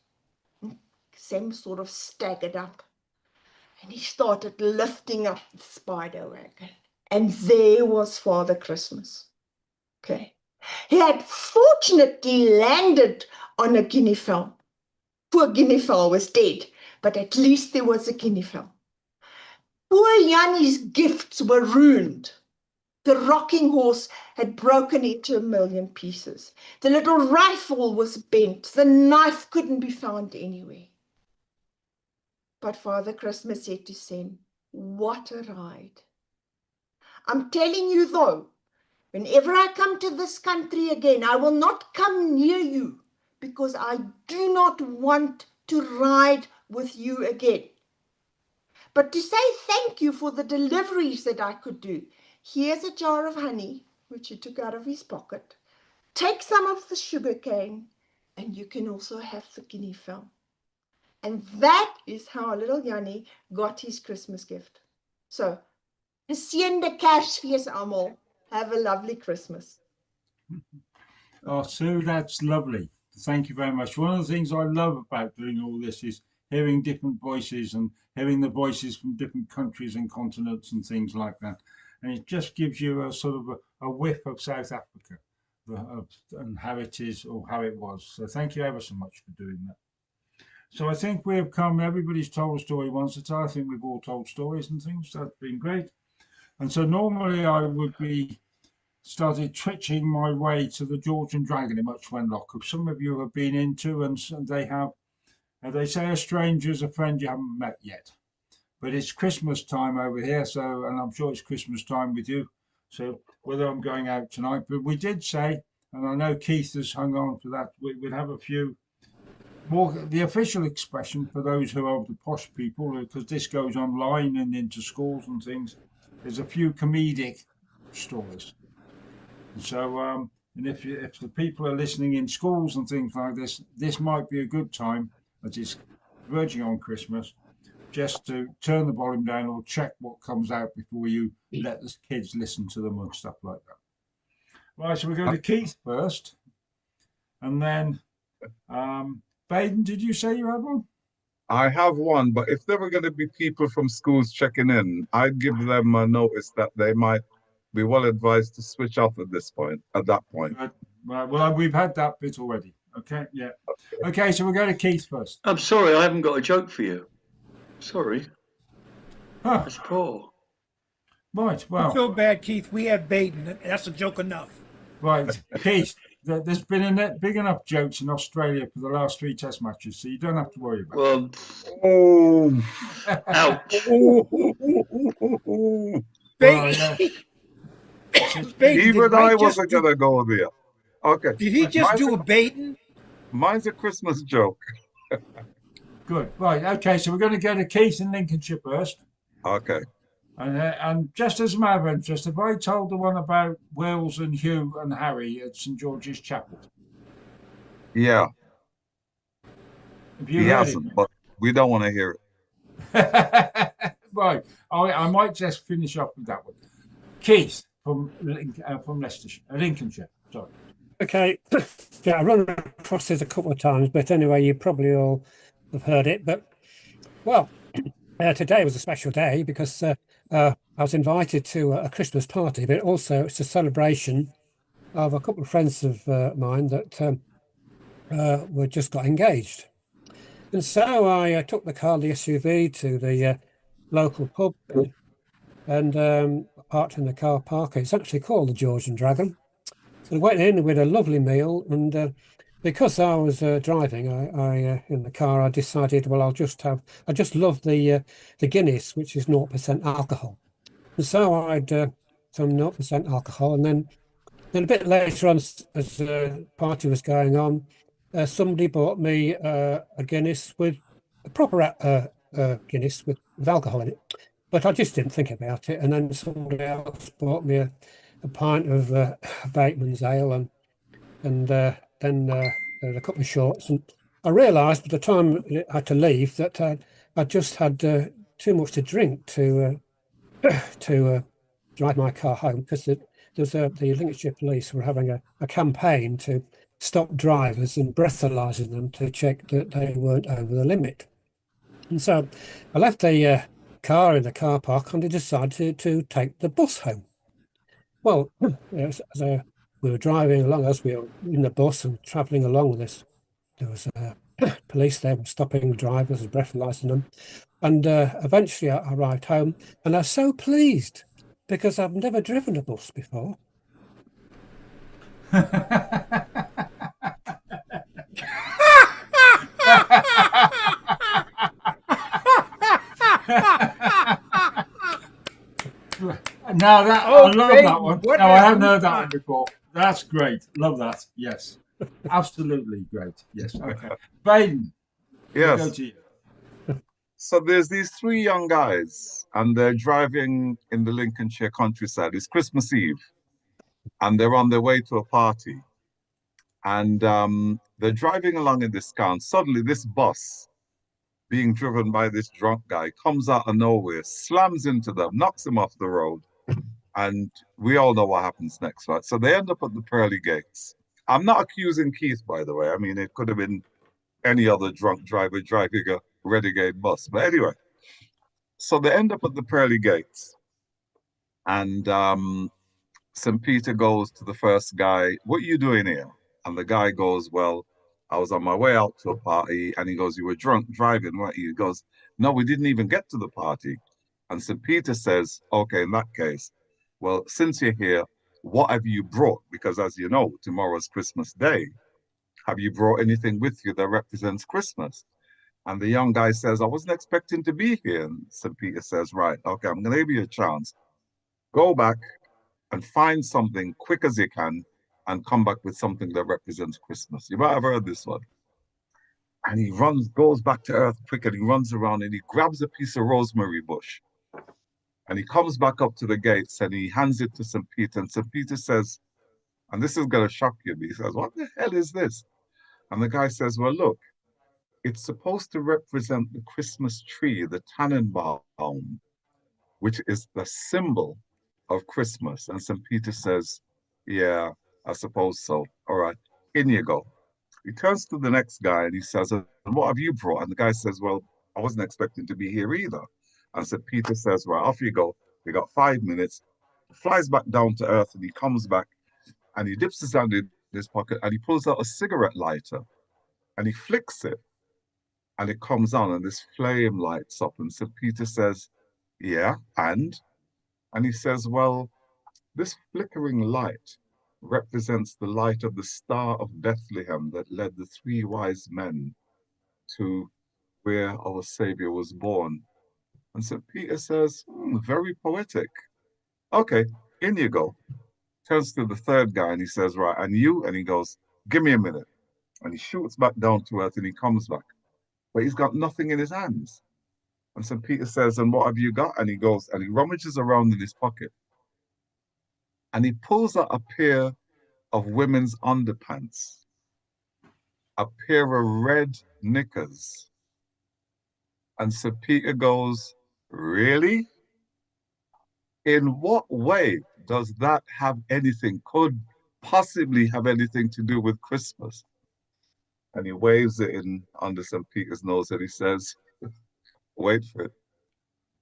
Sem sort of staggered up and he started lifting up the spider wagon. And there was Father Christmas. Okay. He had fortunately landed on a guinea fowl. Poor guinea fowl was dead, but at least there was a guinea fowl. Poor Jannie's gifts were ruined. The rocking horse had broken into 1,000,000 pieces. The little rifle was bent. The knife couldn't be found anywhere. But Father Christmas said to Sem, what a ride. I'm telling you though, whenever I come to this country again, I will not come near you because I do not want to ride with you again. But to say thank you for the deliveries that I could do, here's a jar of honey, which he took out of his pocket. Take some of the sugar cane, and you can also have the guinea fowl. And that is how little Jannie got his Christmas gift. So, geseënde Kersfees almal. Have a lovely Christmas. Oh, Sue, that's lovely. Thank you very much. One of the things I love about doing all this is hearing different voices and hearing the voices from different countries and continents and things like that. And it just gives you a sort of a whiff of South Africa and how it is or how it was. So thank you ever so much for doing that. So I think we've come, everybody's told a story once a time. I think we've all told stories and things. That's been great. And so normally I would be started twitching my way to the George and Dragon in Much Wenlock, which some of you have been into, and they have, they say a stranger is a friend you haven't met yet. But it's Christmas time over here, so, and I'm sure it's Christmas time with you. So whether I'm going out tonight, but we did say, and I know Keith has hung on to that, we'd have a few more, the official expression for those who are the posh people, because this goes online and into schools and things, there's a few comedic stories. So, and if the people are listening in schools and things like this, this might be a good time, as it's verging on Christmas, just to turn the volume down or check what comes out before you let the kids listen to them and stuff like that. Right, so we're going to Keith first, and then Baden, did you say you had one? I have one, but if there were going to be people from schools checking in, I'd give them a notice that they might be well advised to switch off at that point. Well, we've had that bit already. Okay, yeah. Okay, so we're going to Keith first. I'm sorry, I haven't got a joke for you. Sorry. Huh. That's poor. Right, well. I feel bad, Keith. We had Baden. That's a joke enough. Right, Keith, there's been big enough jokes in Australia for the last 3 test matches, so you don't have to worry about it. Oh. Ouch. Baden. Even I wasn't going to go there. Okay. Did he just do a Baden? Mine's a Christmas joke. Good. Right. Okay. So we're going to go to Keith in Lincolnshire first. Okay. And just as a matter of interest, have I told the one about Wills and Hugh and Harry at St George's Chapel? Yeah. He hasn't, but we don't want to hear it. Right. I might just finish off with that one. Keith from Leicestershire, Lincolnshire. Sorry. Okay. Yeah, I run across this a couple of times, but anyway, you probably all have heard it. But well, today was a special day because I was invited to a Christmas party, but also it's a celebration of a couple of friends of mine that were just got engaged. And so I took the car, the SUV, to the local pub and parked in the car park. It's actually called the Georgian Dragon. And went in with a lovely meal, and because I was driving, I in the car, I decided, well, I just love the Guinness, which is 0% alcohol. And so I'd some 0% alcohol, and then a bit later on, as the party was going on, somebody bought me a Guinness with a proper Guinness with alcohol in it. But I just didn't think about it. And then somebody else bought me a pint of Bateman's ale and then a couple of shorts. And I realised by the time I had to leave that I just had too much to drink to drive my car home, because the Lincolnshire Police were having a campaign to stop drivers and breathalyzing them to check that they weren't over the limit. And so I left the car in the car park and I decided to take the bus home. Well, as we were driving along, as we were in the bus and travelling along with this, there was police there were stopping the drivers and breathalyzing them. And eventually I arrived home, and I was so pleased because I've never driven a bus before. Now that I love that one. What No, I haven't happened? heard that one before. That's great. Love that. Yes, absolutely great. Yes. Okay, Baden. Yes. Go to you. So there's these three young guys, and they're driving in the Lincolnshire countryside. It's Christmas Eve, and they're on their way to a party. And they're driving along in this car, and suddenly this bus, being driven by this drunk guy, comes out of nowhere, slams into them, knocks them off the road. And we all know what happens next, right? So they end up at the pearly gates. I'm not accusing Keith, by the way. I mean, it could have been any other drunk driver driving a renegade bus. But anyway, so they end up at the pearly gates. And St. Peter goes to the first guy, "What are you doing here?" And the guy goes, "Well, I was on my way out to a party." And he goes, "You were drunk driving, weren't you?" He goes, "No, we didn't even get to the party." And St. Peter says, "Okay, in that case, well, since you're here, what have you brought? Because as you know, tomorrow's Christmas Day. Have you brought anything with you that represents Christmas?" And the young guy says, "I wasn't expecting to be here." And St. Peter says, "Right, okay, I'm going to give you a chance. Go back and find something quick as you can and come back with something that represents Christmas." You might have heard this one. And he goes back to earth quick, and he runs around and he grabs a piece of rosemary bush. And he comes back up to the gates and he hands it to St. Peter. And St. Peter says, and this is going to shock you, but he says, "What the hell is this?" And the guy says, "Well, look, it's supposed to represent the Christmas tree, the Tannenbaum, which is the symbol of Christmas." And St. Peter says, "Yeah, I suppose so. All right, in you go." He turns to the next guy and he says, "And what have you brought?" And the guy says, "Well, I wasn't expecting to be here either." And St. Peter says, "Right, off you go. You got 5 minutes." Flies back down to earth and he comes back and he dips his hand in his pocket and he pulls out a cigarette lighter and he flicks it and it comes on and this flame lights up. And St. Peter says, "Yeah, and?" And he says, "Well, this flickering light represents the light of the Star of Bethlehem that led the three wise men to where our Savior was born." And St. Peter says, "Very poetic. Okay, in you go." Turns to the third guy and he says, "Right, and you?" And he goes, "Give me a minute." And he shoots back down to earth and he comes back. But he's got nothing in his hands. And St. Peter says, "And what have you got?" And he goes and he rummages around in his pocket. And he pulls out a pair of women's underpants, a pair of red knickers. And St. Peter goes, "Really? In what way does that have anything, could possibly have anything to do with Christmas?" And he waves it in under St. Peter's nose and he says, wait for it,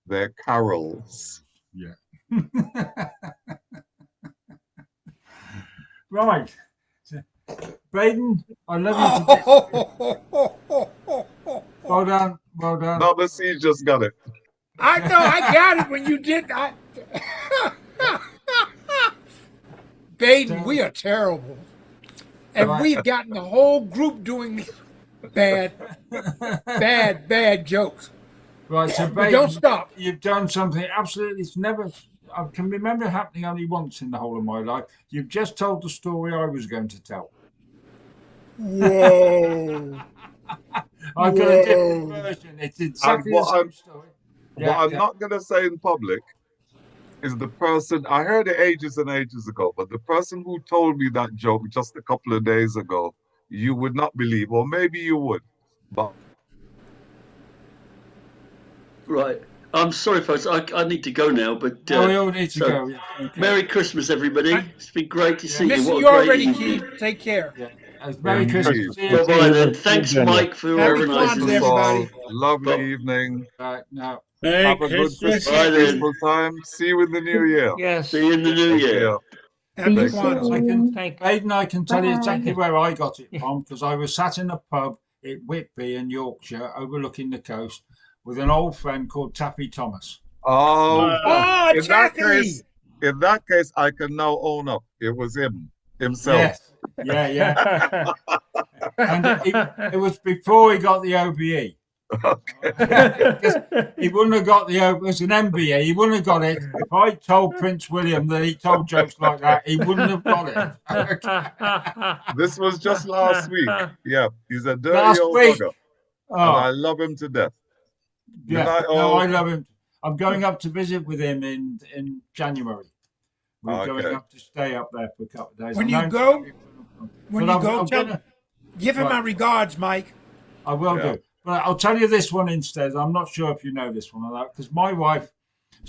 "They're carols." Yeah. Right. So, Baden, I love you to bits. Well done. Well done. Number C just got it. I know, I got it when you did. Baden, we are terrible. And Right. we've gotten the whole group doing these bad jokes. Right, so But don't Baden, stop. you've done something absolutely, it's never, I can remember happening only once in the whole of my life. You've just told the story I was going to tell. Whoa. I've got a different version. It's exactly the what same story. What I'm not going to say in public is the person, I heard it ages and ages ago, but the person who told me that joke just a couple of days ago, you would not believe, or maybe you would, but. Right. I'm sorry, folks. I need to go now, but Oh, we all need to so, go. Yeah. Okay. Merry Christmas, everybody. It's been great to see you. Miss What you a great already, evening. Keith. Take care. Yeah. Merry Christmas. See you. Bye-bye then. Thanks, Mike, for Happy organising Kwanzaa, this. everybody. Lovely Bye. evening. Right, now. Merry Have a good Christmas. Bye then. Christmas time. See you in the new year. Yes. See you in the new Take year. care. Happy Thanks. Kwanzaa. Thank Baden, I can tell you Bye. exactly where I got it from because I was sat in a pub at Whitby in Yorkshire overlooking the coast with an old friend called Taffy Thomas. Oh, Oh, in that Taffy! case, I can now own up. It was himself. Yes. Yeah. And it was before he got the OBE. He wouldn't have got it was an MBA. He wouldn't have got it. If I told Prince William that he told jokes like that, he wouldn't have got it. This was just last week. Yeah, he's a dirty Last old week. bugger, and I Oh, love him to death. Good yeah. night, No, all. I love him. I'm going up to visit with him in January. We're going Okay. up to stay up there for a couple of days. When I'm you going go- to- When but you go, I'm tell, gonna- give him Right. my regards, Mike. I will Yeah. do. But I'll tell you this one instead. I'm not sure if you know this one or not, because my wife,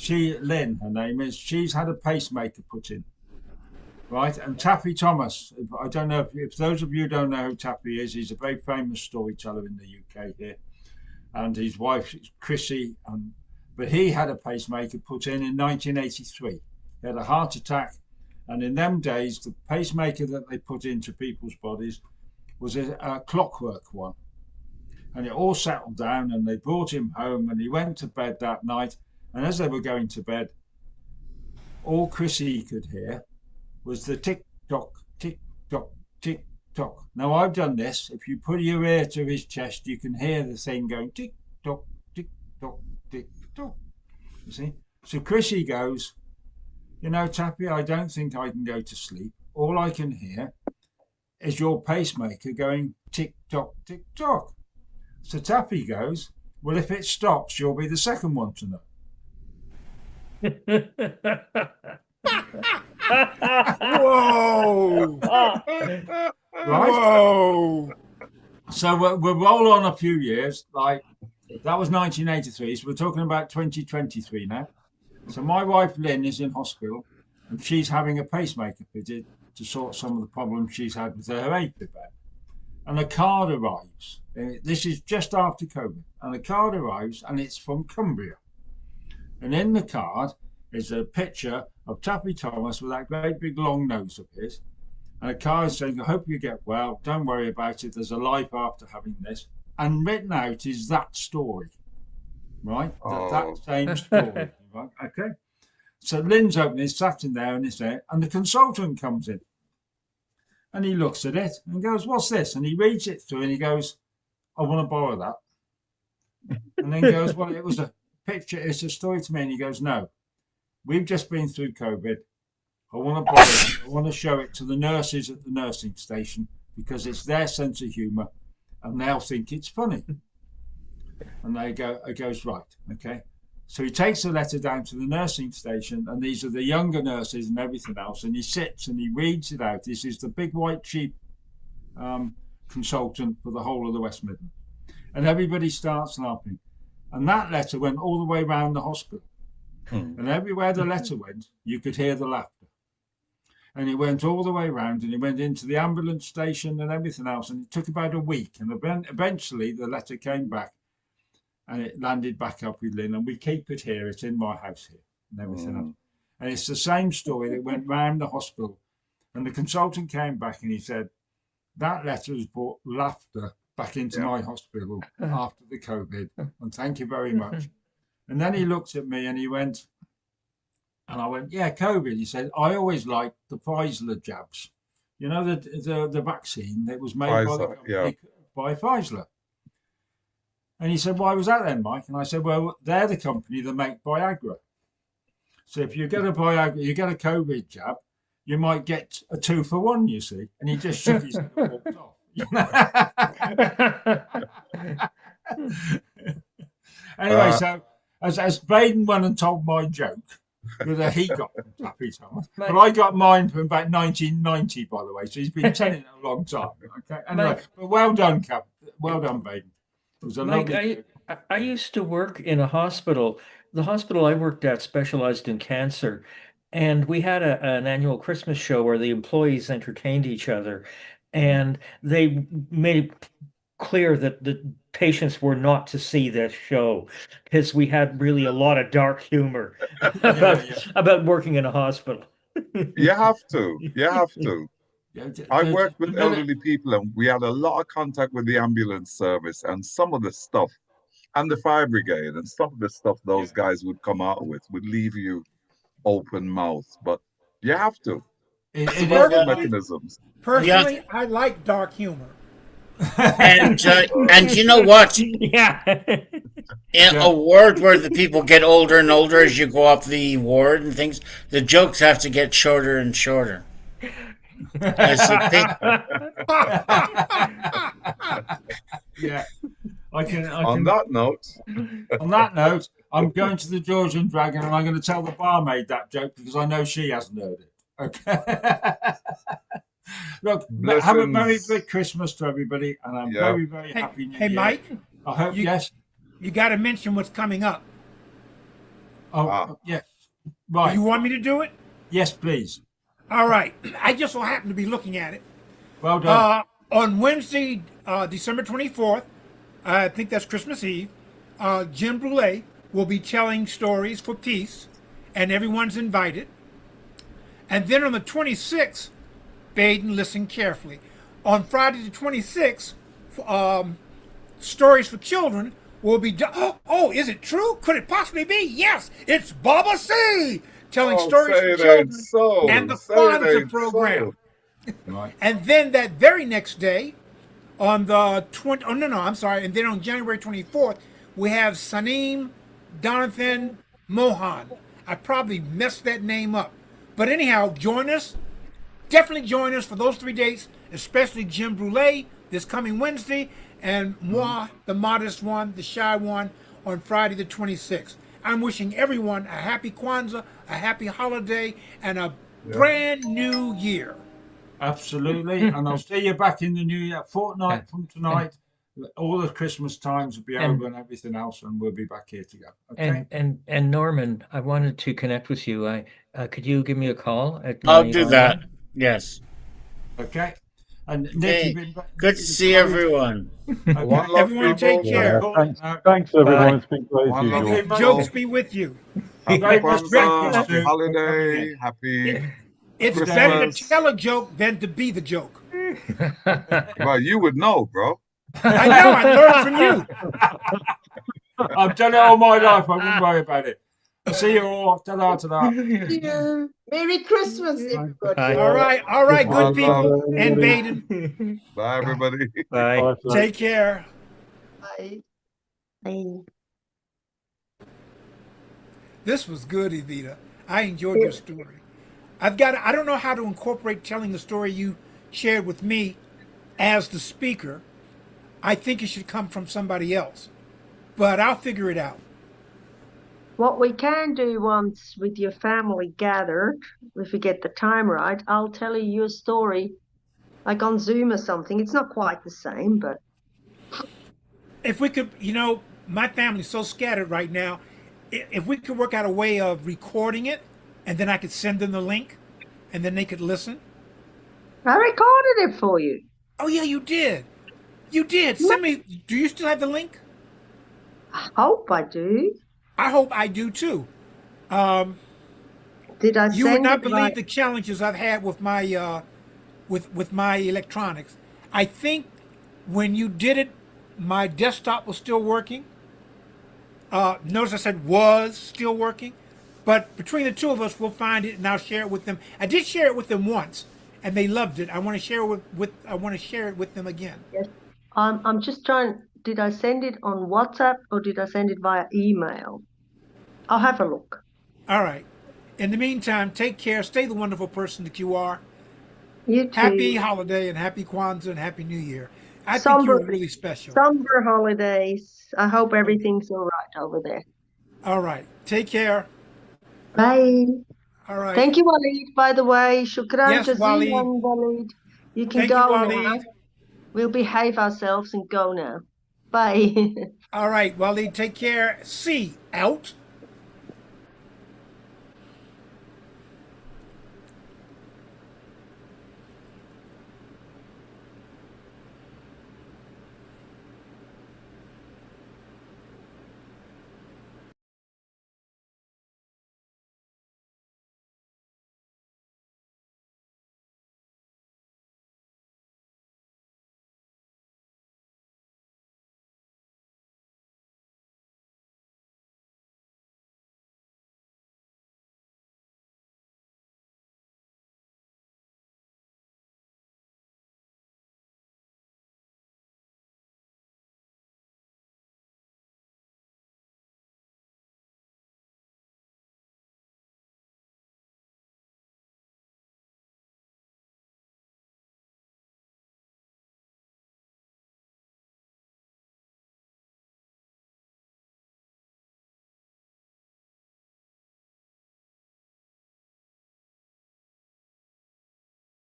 Lynn, her name is, she's had a pacemaker put in. Right? And Taffy Thomas, I don't know if those of you don't know who Taffy is, he's a very famous storyteller in the UK here. And his wife is Chrissy, but he had a pacemaker put in 1983. He had a heart attack. And in them days, the pacemaker that they put into people's bodies was a clockwork one. And it all settled down and they brought him home and he went to bed that night. And as they were going to bed, all Chrissy could hear was the tick tock, tick tock, tick tock. Now I've done this. If you put your ear to his chest, you can hear the thing going tick tock, tick tock, tick tock. You see? So Chrissy goes, you know, Tappy, I don't think I can go to sleep. All I can hear is your pacemaker going tick tock, tick tock. So Taffy goes, well, if it stops, you'll be the second one to know. Whoa! Right? Whoa! So we'll roll on a few years. Like that was 1983. So we're talking about 2023 now. So my wife Lynn is in hospital and she's having a pacemaker fitted to sort some of the problems she's had with her AFib. And a card arrives. This is just after COVID. And a card arrives and it's from Cumbria. And in the card is a picture of Taffy Thomas with that great big long nose of his. And a card saying, I hope you get well. Don't worry about it. There's a life after having this. And written out is that story. Right? That same story. Right? Okay. So Lynn's opening, sat in there and it's there. And the consultant comes in. And he looks at it and goes, what's this? And he reads it through and he goes, I want to borrow that. And then goes, well, it was a picture, it's a story to me. And he goes, no, we've just been through COVID. I want to borrow it. I want to show it to the nurses at the nursing station because it's their sense of humour and they'll think it's funny. And they go, it goes, right, okay. So he takes the letter down to the nursing station, and these are the younger nurses and everything else. And he sits and he reads it out. This is the big white chief consultant for the whole of the West Midlands. And everybody starts laughing. And that letter went all the way around the hospital. And everywhere the letter went, you could hear the laughter. And it went all the way around, and it went into the ambulance station and everything else. And it took about a week. And eventually the letter came back. And it landed back up with Lynn, and we keep it here. It's in my house here, and everything else. And it's the same story that went round the hospital. And the consultant came back and he said, that letter has brought laughter back into Yeah. my hospital after the COVID. And thank you very much. And then he looked at me and he went, and I went, yeah, COVID. He said, I always liked the Pfizer jabs. You know, the vaccine that was made by the Pfizer, company yeah. by Pfizer. And he said, why was that then, Mike? And I said, well, they're the company that make Viagra. So if you get a Viagra, you get a COVID jab, you might get a 2-for-1, you see. And he just shook his head and walked off. Anyway, so as Baden went and told my joke, whether he got from Tappy Thomas, but I got mine from about 1990, by the way. So he's been telling it a long time. Okay, anyway, Mike, but well done, Cap. Well done, Baden. It was a Mike, lovely joke. I used to work in a hospital. The hospital I worked at specialized in cancer, and we had an annual Christmas show where the employees entertained each other, and they made it clear that the patients were not to see this show because we had really a lot of dark humor about working in a hospital. You have to. You have to. Yeah, I the- worked the with minute- elderly people, and we had a lot of contact with the ambulance service, and some of the stuff, and the fire brigade, and some of the stuff those guys would come out with would leave you open mouth. But you have to. it- it is Survival very- mechanisms. Personally, I like dark humor. And you know what? Yeah. In a ward where the people get older and older as you go up the ward and things, the jokes have to get shorter and shorter. As the yeah. I can. On that note, On that note, I'm going to the Georgian Dragon and I'm going to tell the barmaid that joke because I know she hasn't heard it. Okay. Look, have a very Blessings. big Christmas to everybody, and I'm Yeah. very, very Hey, happy New hey, Year. Mike, I hope, you- yes. you got to mention what's coming up. Oh, yes. Right. You want me to do it? Yes, please. All right. I just so happen to be looking at it. Well done. On Wednesday, December 24th, I think that's Christmas Eve, Jim Brule will be telling stories for peace, and everyone's invited. And then on the 26th, Baden, listen carefully. On Friday the 26th, Stories for Children will be done. Oh, is it true? Could it possibly be? Yes, it's Baba C telling stories say for it children ain't so. and the Say it Kwanzaa ain't program. so. Right. And then that very next day, on the 20, oh no, I'm sorry. And then on January 24th, we have Sanim Donathan Mohan. I probably messed that name up. But anyhow, join us. Definitely join us for those 3 dates, especially Jim Brule this coming Wednesday, and moi, the modest one, the shy one, on Friday the 26th. I'm wishing everyone a happy Kwanzaa, a happy holiday, and a brand new year. Absolutely. And I'll see you back in the new year, fortnight from tonight. All the Christmas times will be over and everything else, and we'll be back here together. Okay. And Norman, I wanted to connect with you. Could you give me a call? I'll do that. Yes. Okay. And Nick, Okay. you've been Good to see everyone. Okay. One love, Everyone take people. care. Thanks everyone. Bye. It's been great as One love. usual. Okay, Jokes be with you. Happy Very much Kwanzaa, happy gratitude. holiday, happy. It's Christmas. better to tell a joke than to be the joke. Well, you would know, bro. I know, I learned from you. I've done it all my life. I wouldn't worry about it. See you all. Ta-da, ta-da. Merry Christmas, everybody. Bye. All right, One good people. love. And Baden, Bye, everybody. Bye. Bye for now. take care. Bye. This was good, Evita. I enjoyed your story. I don't know how to incorporate telling the story you shared with me as the speaker. I think it should come from somebody else, but I'll figure it out. What we can do once with your family gathered, if we get the time right, I'll tell you your story, like on Zoom or something. It's not quite the same, but If we could, my family's so scattered right now. If we could work out a way of recording it, and then I could send them the link, and then they could listen. I recorded it for you. Oh yeah, you did. You did. Send me. Do you still have the link? I hope I do. I hope I do too. Did I You would send not it believe right? the challenges I've had with my with my electronics. I think When you did it, my desktop was still working. Notice I said was still working, but between the two of us, we'll find it and I'll share it with them. I did share it with them once, and they loved it. I want to share it I want to share it with them again. Yes. I'm just trying. Did I send it on WhatsApp or did I send it via email? I'll have a look. All right. In the meantime, take care. Stay the wonderful person that you are. You too. Happy holiday and happy Kwanzaa and happy New Year. I think you're really special. Summer holidays. I hope everything's all right over there. All right. Take care. Bye. All right. Thank you, Walid, by the way. Shukran Yes, jazeelan, Walid. You can Thank you, go Walid. now. We'll behave ourselves and go now. Bye. All right, Walid, take care. See out.